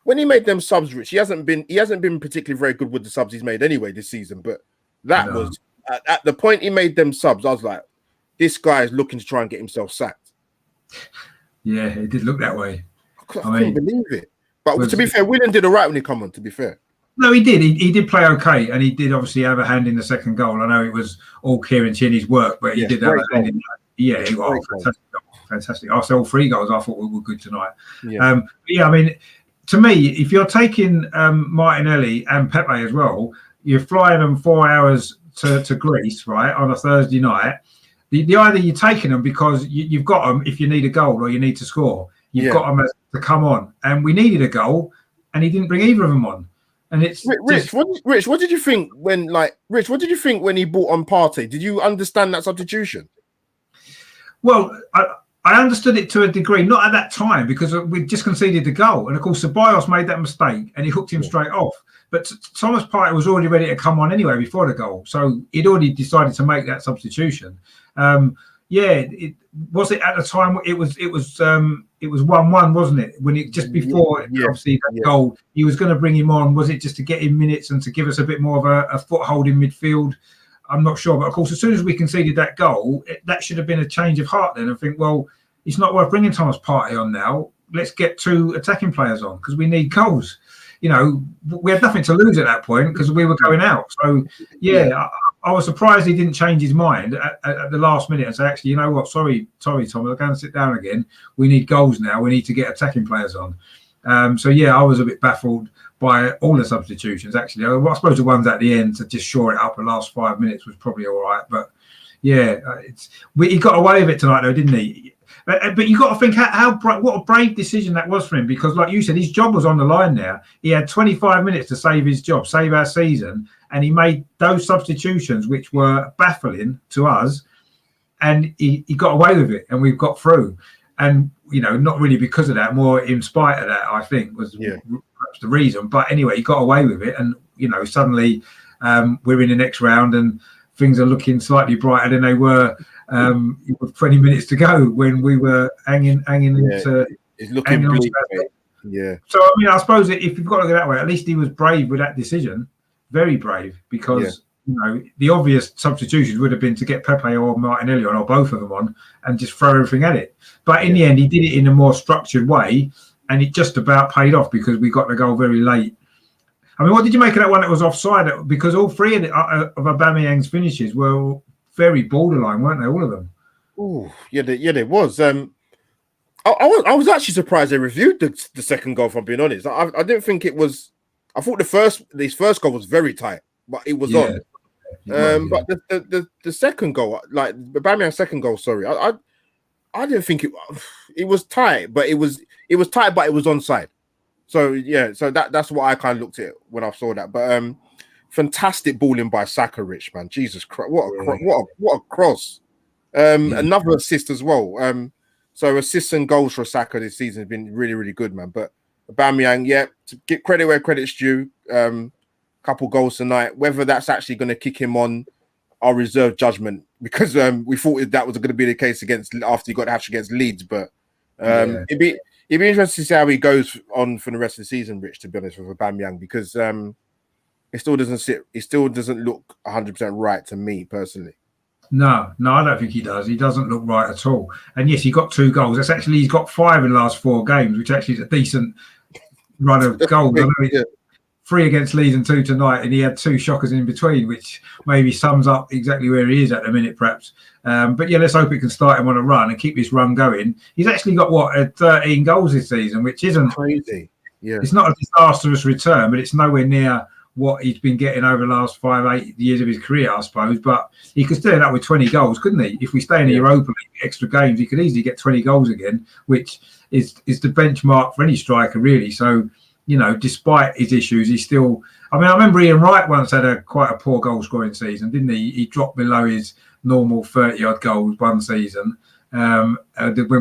when he made them subs, Rich, he hasn't been particularly very good with the subs he's made anyway this season. But that was at the point he made them subs, I was like, this guy is looking to try and get himself sacked. Yeah, it did look that way. I couldn't believe it. But to be fair, Willian did all right when he come on, to be fair. No, he did. He did play okay, and he did obviously have a hand in the second goal. I know it was all Kieran Tierney's work, but he did have a hand in that. Yeah, fantastic. I saw all 3 goals I thought were good tonight. Yeah. I mean, to me, if you're taking Martinelli and Pepe as well, you're flying them 4 hours to Greece, right, on a Thursday night. The either you're taking them because you've got them if you need a goal or you need to score. You've got them to come on, and we needed a goal, and he didn't bring either of them on. And it's Rich. What did you think when he brought on Partey? Did you understand that substitution? Well, I understood it to a degree, not at that time because we just conceded the goal, and of course Ceballos made that mistake and he hooked him straight off. But Thomas Partey was already ready to come on anyway before the goal, so he'd already decided to make that substitution. It was it at the time. It was 1-1, wasn't it? When it just before obviously that goal, he was going to bring him on. Was it just to get him minutes and to give us a bit more of a foothold in midfield? I'm not sure, but of course, as soon as we conceded that goal, that should have been a change of heart. Then and think, well, it's not worth bringing Thomas Partey on now. Let's get 2 attacking players on because we need goals. We had nothing to lose at that point because we were going out. So I was surprised he didn't change his mind at the last minute and say, actually, you know what? Sorry, Tom, I'll go and sit down again. We need goals now. We need to get attacking players on. I was a bit baffled by all the substitutions, actually. I suppose the ones at the end to just shore it up the last 5 minutes was probably all right. But, he got away with it tonight, though, didn't he? But you got to think what a brave decision that was for him because, like you said, his job was on the line now. He had 25 minutes to save his job, save our season, and he made those substitutions which were baffling to us, and he got away with it, and we've got through. And not really because of that, more in spite of that, I think was perhaps the reason. But anyway, he got away with it, and suddenly we're in the next round, and things are looking slightly brighter than they were. With 20 minutes to go when we were hanging into it's looking bleak, So I suppose if you've got to go that way, at least he was brave with that decision, very brave, because the obvious substitutions would have been to get Pepe or Martinelli on or both of them on and just throw everything at it. But in the end, he did it in a more structured way, and it just about paid off because we got the goal very late. I mean, what did you make of that one that was offside? Because all 3 of Aubameyang's finishes were very borderline, weren't they? All of them. Oh, there was. I was actually surprised they reviewed the second goal. If I'm being honest, I didn't think it was. I thought this first goal was very tight, but it was on. But the second goal, like Aubameyang's second goal, sorry, I didn't think it was tight, but it was onside. So so that's what I kind of looked at when I saw that. But fantastic balling by Saka, Rich, man. Jesus Christ, what a cross. Another assist as well. So assists and goals for Saka this season has been really, really good, man. But Aubameyang, to get credit where credit's due. Couple goals tonight. Whether that's actually going to kick him on our reserve judgment, because we thought that was going to be the case after he got hatched against Leeds. But it'd be interesting to see how he goes on for the rest of the season, Rich. To be honest, with Aubameyang, because it still doesn't look 100% right to me personally. No, I don't think he does. He doesn't look right at all. And yes, he got 2 goals. He's got 5 in the last 4 games, which actually is a decent run of goals. I know 3 against Leeds and 2 tonight, and he had 2 shockers in between, which maybe sums up exactly where he is at the minute, perhaps. But yeah, let's hope it can start him on a run and keep this run going. He's actually got 13 goals this season, which isn't crazy. Yeah, it's not a disastrous return, but it's nowhere near what he's been getting over the last 5-8 years of his career, I suppose. But he could still end up with 20 goals, couldn't he? If we stay in the Europa League, extra games, he could easily get 20 goals again, which is the benchmark for any striker, really. So, despite his issues, he's still... I remember Ian Wright once had quite a poor goal-scoring season, didn't he? He dropped below his normal 30-odd goals one season when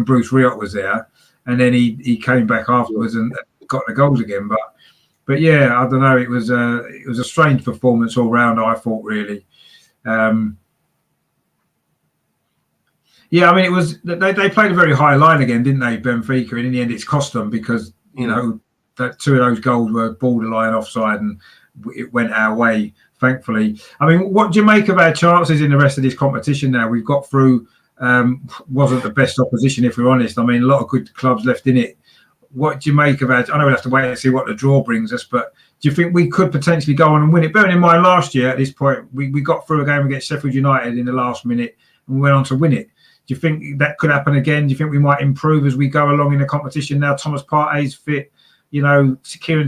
Bruce Riot was there. And then he came back afterwards and got the goals again. But yeah, I don't know. It was a strange performance all round, I thought, really. It was... They played a very high line again, didn't they, Benfica? And in the end, it's cost them because, that 2 of those goals were borderline offside and it went our way, thankfully. What do you make of our chances in the rest of this competition now? We've got through, wasn't the best opposition, if we're honest. A lot of good clubs left in it. What do you make of it? I know we'll have to wait and see what the draw brings us, but do you think we could potentially go on and win it? Bearing in mind last year at this point, we got through a game against Sheffield United in the last minute and we went on to win it. Do you think that could happen again? Do you think we might improve as we go along in the competition now? Thomas Partey's fit, Kieran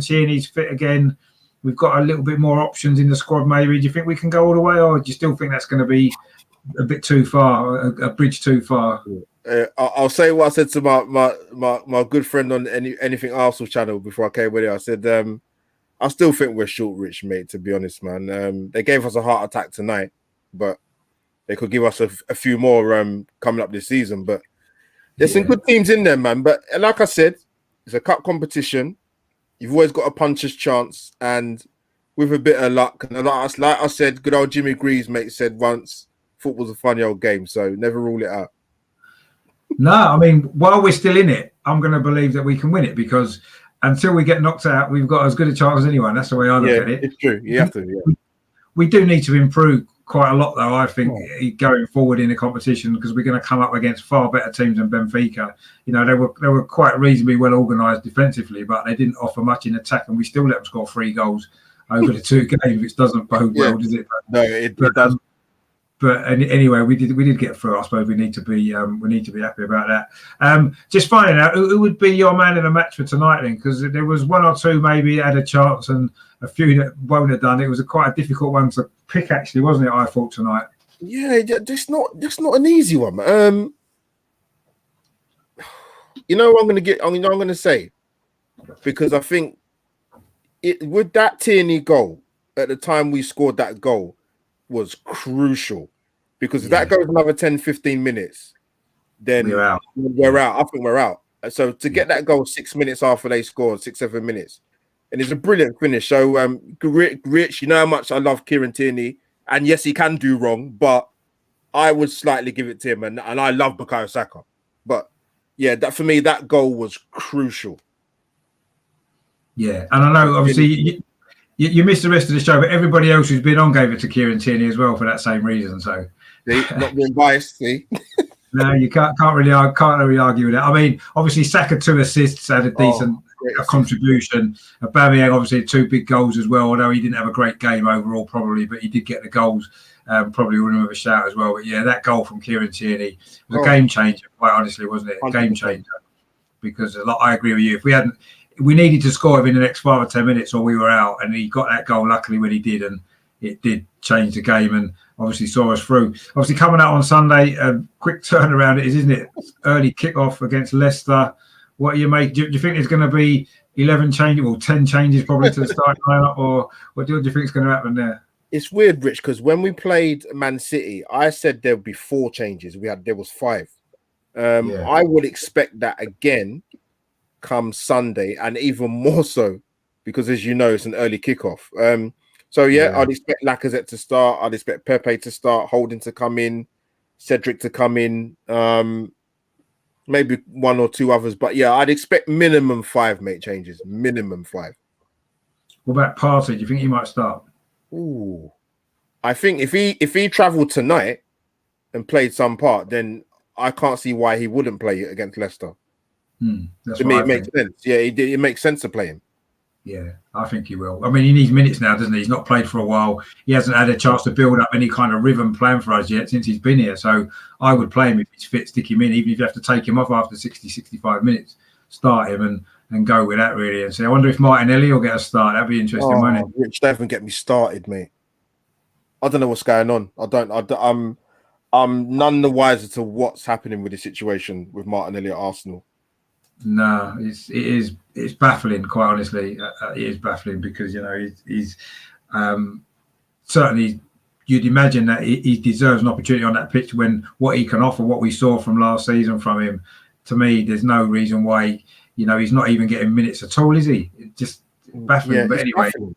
Tierney's fit again. We've got a little bit more options in the squad maybe. Do you think we can go all the way, or do you still think that's going to be a bit too far, a bridge too far? I'll say what I said to my good friend on anything Arsenal channel before I came with it. I said, I still think we're short, Rich, mate, to be honest, man. They gave us a heart attack tonight, but they could give us a few more coming up this season. But there's some good teams in there, man. But like I said, it's a cup competition. You've always got a puncher's chance, and with a bit of luck, and like I said, good old Jimmy Greaves, mate, said once, football's a funny old game, so never rule it out. No, while we're still in it, I'm going to believe that we can win it, because until we get knocked out, we've got as good a chance as anyone. That's the way I look at it. It's true. You have to. Yeah. We do need to improve quite a lot, though, I think, going forward in the competition, because we're going to come up against far better teams than Benfica. They were quite reasonably well organised defensively, but they didn't offer much in attack, and we still let them score 3 goals over the 2 games, which doesn't bode well, does it? No, it doesn't. But anyway, we did get through. I suppose we need to be happy about that. Just finding out who would be your man in the match for tonight, then, because there was 1 or 2 maybe had a chance, and a few that won't have done. It was quite a difficult one to pick, actually, wasn't it? I thought tonight. Yeah, just not an easy one. What I'm going to say, because I think with that Tierney goal at the time we scored that goal was crucial, because if that goes another 10-15 minutes, then we're out. I think we're out. So to get that goal 6 minutes after they scored, 6-7 minutes, and it's a brilliant finish. So Rich, you know how much I love Kieran Tierney, and yes, he can do wrong, but I would slightly give it to him, and I love Bukayo Saka. But yeah, that for me, that goal was crucial. Yeah, and I know obviously you missed the rest of the show, but everybody else who's been on gave it to Kieran Tierney as well for that same reason. So, see, not being biased, see. No, you can't really argue with that. Obviously Saka 2 assists, had a decent contribution. Aubameyang obviously 2 big goals as well, although he didn't have a great game overall probably, but he did get the goals. Probably wouldn't have a shout as well. But yeah, that goal from Kieran Tierney was a game changer, quite honestly, wasn't it? A game changer. Because I agree with you. If we needed to score within the next 5 or 10 minutes or we were out, and he got that goal luckily when he did, and it did change the game and obviously saw us through. Obviously coming out on Sunday, quick turnaround it is, isn't it? Early kick-off against Leicester. What do you make? Do you think there's going to be 11 changes or 10 changes probably to the starting lineup, or what do you think is going to happen there? It's weird, Rich, because when we played Man City, I said there would be 4 changes. There was 5. I would expect that again come Sunday, and even more so because, as you know, it's an early kickoff. I'd expect Lacazette to start. I'd expect Pepe to start, Holding to come in, Cedric to come in, maybe 1 or 2 others. But yeah, I'd expect minimum 5 changes. Minimum 5. What about Partey? Do you think he might start? Ooh, I think if he travelled tonight and played some part, then I can't see why he wouldn't play against Leicester. That's to me, it makes sense. Yeah, it makes sense to play him. Yeah, I think he will. I mean, he needs minutes now, doesn't he? He's not played for a while. He hasn't had a chance to build up any kind of rhythm plan for us yet since he's been here. So I would play him if he's fit, stick him in, even if you have to take him off after 60, 65 minutes, start him and go with that, really. And so I wonder if Martinelli will get a start. That'd be interesting, won't it? Rich, don't even get me started, mate. I don't know what's going on. I'm none the wiser to what's happening with the situation with Martinelli at Arsenal. No, it's baffling, quite honestly. It is baffling because, you know, he's certainly, you'd imagine that he deserves an opportunity on that pitch when what he can offer, what we saw from last season from him. To me, there's no reason why, you know, he's not even getting minutes at all, is he? It's just baffling. Yeah, but anyway, baffling.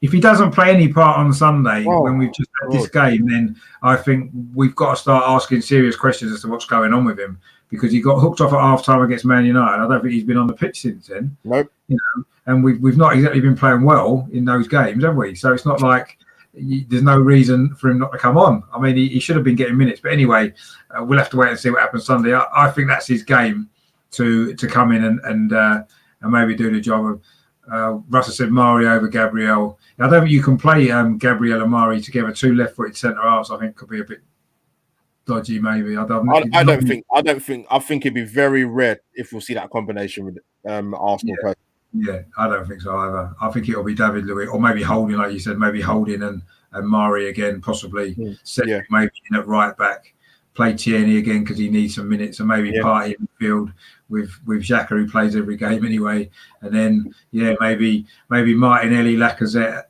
If he doesn't play any part on Sunday when we've just had this game, then I think we've got to start asking serious questions as to what's going on with him, because he got hooked off at half-time against Man United. I don't think he's been on the pitch since then. Nope. You know, and we've not exactly been playing well in those games, have we? So it's not like there's no reason for him not to come on. I mean, he should have been getting minutes. But anyway, we'll have to wait and see what happens Sunday. I think that's his game to come in and maybe do the job of. Russell said Mari over Gabriel. I don't think you can play Gabriel and Mari together, 2 left-footed centre halves. I think could be a bit dodgy, maybe. I think it'd be very rare if we'll see that combination with Arsenal. Yeah, I don't think so either. I think it'll be David Luiz or maybe Holding, like you said, maybe Holding and Mari again, possibly. Cedric maybe in at right back. Play Tierney again because he needs some minutes, and maybe Partey in midfield with Xhaka, who plays every game anyway. And then maybe Martinelli, Lacazette,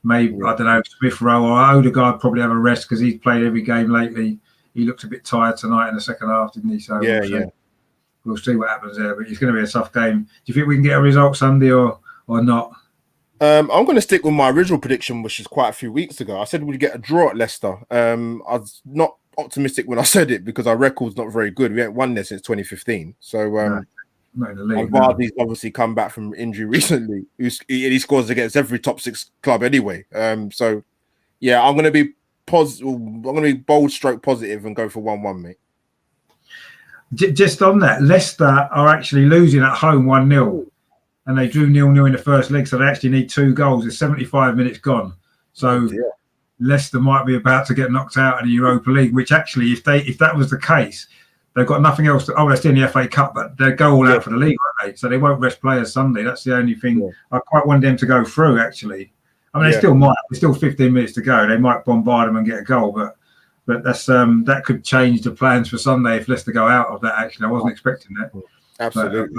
maybe I don't know, Smith Rowe or Odegaard probably have a rest because he's played every game lately. He looked a bit tired tonight in the second half, didn't he? So we'll see what happens there. But it's going to be a tough game. Do you think we can get a result Sunday or not? I'm going to stick with my original prediction, which is quite a few weeks ago. I said we'd get a draw at Leicester. I was not optimistic when I said it because our record's not very good. We haven't won there since 2015. So not in the league. Vardy's obviously come back from injury recently. He scores against every top 6 club anyway. I'm going to be positive. I'm going to be bold stroke positive and go for 1-1, mate. Just on that, Leicester are actually losing at home 1-0, and they drew 0-0 in the first leg, so they actually need 2 goals. There's 75 minutes gone. So Leicester might be about to get knocked out of the Europa League, which actually, if that was the case, they've got nothing else to. They're still in the FA Cup, but they'll go all out for the league, won't they? So they won't rest players Sunday. That's the only thing. I quite want them to go through, actually. I mean, they still might. There's still 15 minutes to go. They might bombard them and get a goal, but that's that could change the plans for Sunday if Leicester go out of that. Actually, I wasn't expecting that. Absolutely.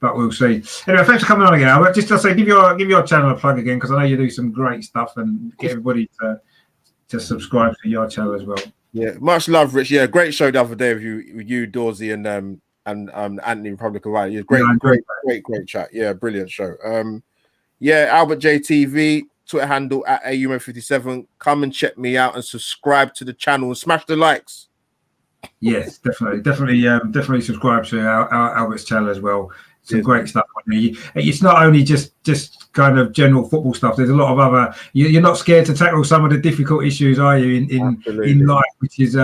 But we'll see. Anyway, thanks for coming on again, Albert. Just to say, give your channel a plug again, because I know you do some great stuff, and get everybody to subscribe to your channel as well. Yeah, much love, Rich. Yeah, great show the other day with you, Dawsey, and Anthony Republic of Ireland. Great chat. Yeah, brilliant show. Albert JTV, Twitter handle at AUMO57. Come and check me out and subscribe to the channel and smash the likes. Yes, definitely subscribe to our Albert's channel as well. Some great stuff on there. It's not only just kind of general football stuff. There's a lot of other. You're not scared to tackle some of the difficult issues, are you? In life, which is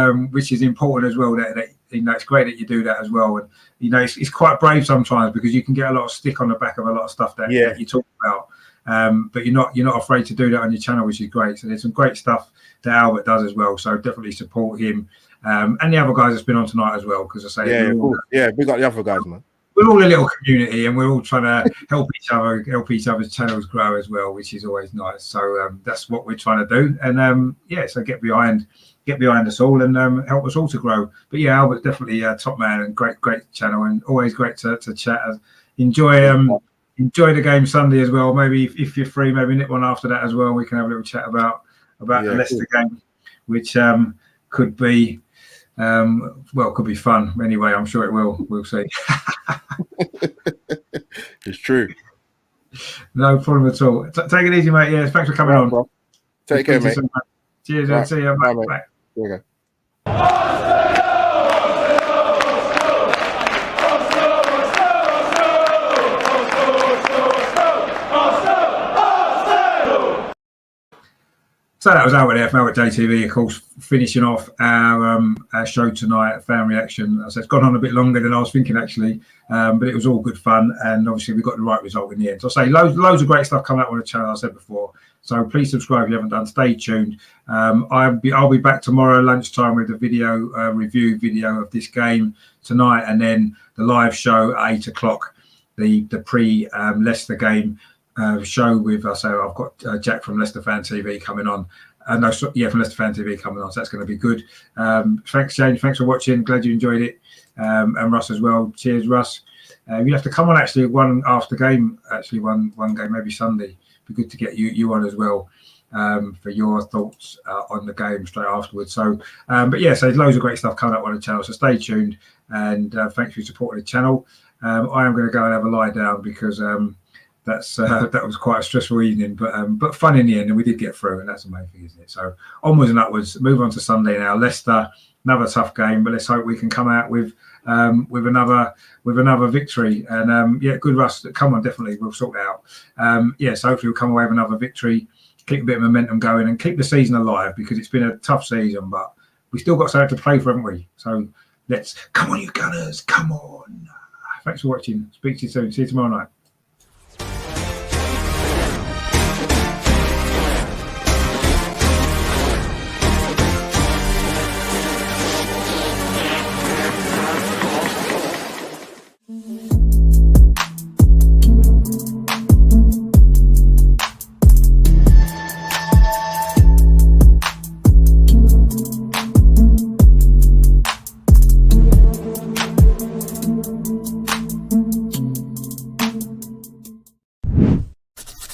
important as well. That it's great that you do that as well. And it's quite brave sometimes because you can get a lot of stick on the back of a lot of stuff that you talk about. But you're not afraid to do that on your channel, which is great. So there's some great stuff that Albert does as well. So definitely support him and the other guys that's been on tonight as well. Because I say, we got the other guys, man. we're all a little community, and we're all trying to help each other's channels grow as well, which is always nice. So that's what we're trying to do, and so get behind us all and help us all to grow. But yeah, Albert's definitely a top man and great channel, and always great to chat. Enjoy the game Sunday as well. Maybe if you're free, maybe nip one after that as well. We can have a little chat about the Leicester game, which could be could be fun. Anyway, I'm sure it will. We'll see. It's true. No problem at all. Take it easy, mate. Yeah, thanks for coming on. Bro. Take care, mate. Cheers. Right. See you. Bye. Bye. Okay. So that was Albert FM at JTV, of course, finishing off our show tonight, fan reaction. As I said, it's gone on a bit longer than I was thinking, actually, but it was all good fun, and obviously we got the right result in the end. So I say loads of great stuff coming up on the channel, I said before. So please subscribe if you haven't done. Stay tuned. I'll be back tomorrow lunchtime with a video review video of this game tonight, and then the live show at 8 o'clock, the pre Leicester game. Show with so I've got Jack from Leicester Fan TV coming on, from Leicester Fan TV coming on, so that's going to be good. Thanks, James. Thanks for watching. Glad you enjoyed it, and Russ as well. Cheers, Russ. You have to come on actually one after game, one game maybe Sunday. Be good to get you on as well for your thoughts on the game straight afterwards. So, so there's loads of great stuff coming up on the channel. So stay tuned, and thanks for supporting the channel. I am going to go and have a lie down because. That was quite a stressful evening, but fun in the end, and we did get through, and that's the main thing, isn't it? So onwards and upwards. Move on to Sunday now. Leicester, another tough game, but let's hope we can come out with another victory. And good, Russ. Come on, definitely, we'll sort it out. So hopefully we'll come away with another victory, keep a bit of momentum going, and keep the season alive because it's been a tough season, but we still got something to play for, haven't we? So come on, you Gunners, come on. Thanks for watching. Speak to you soon. See you tomorrow night.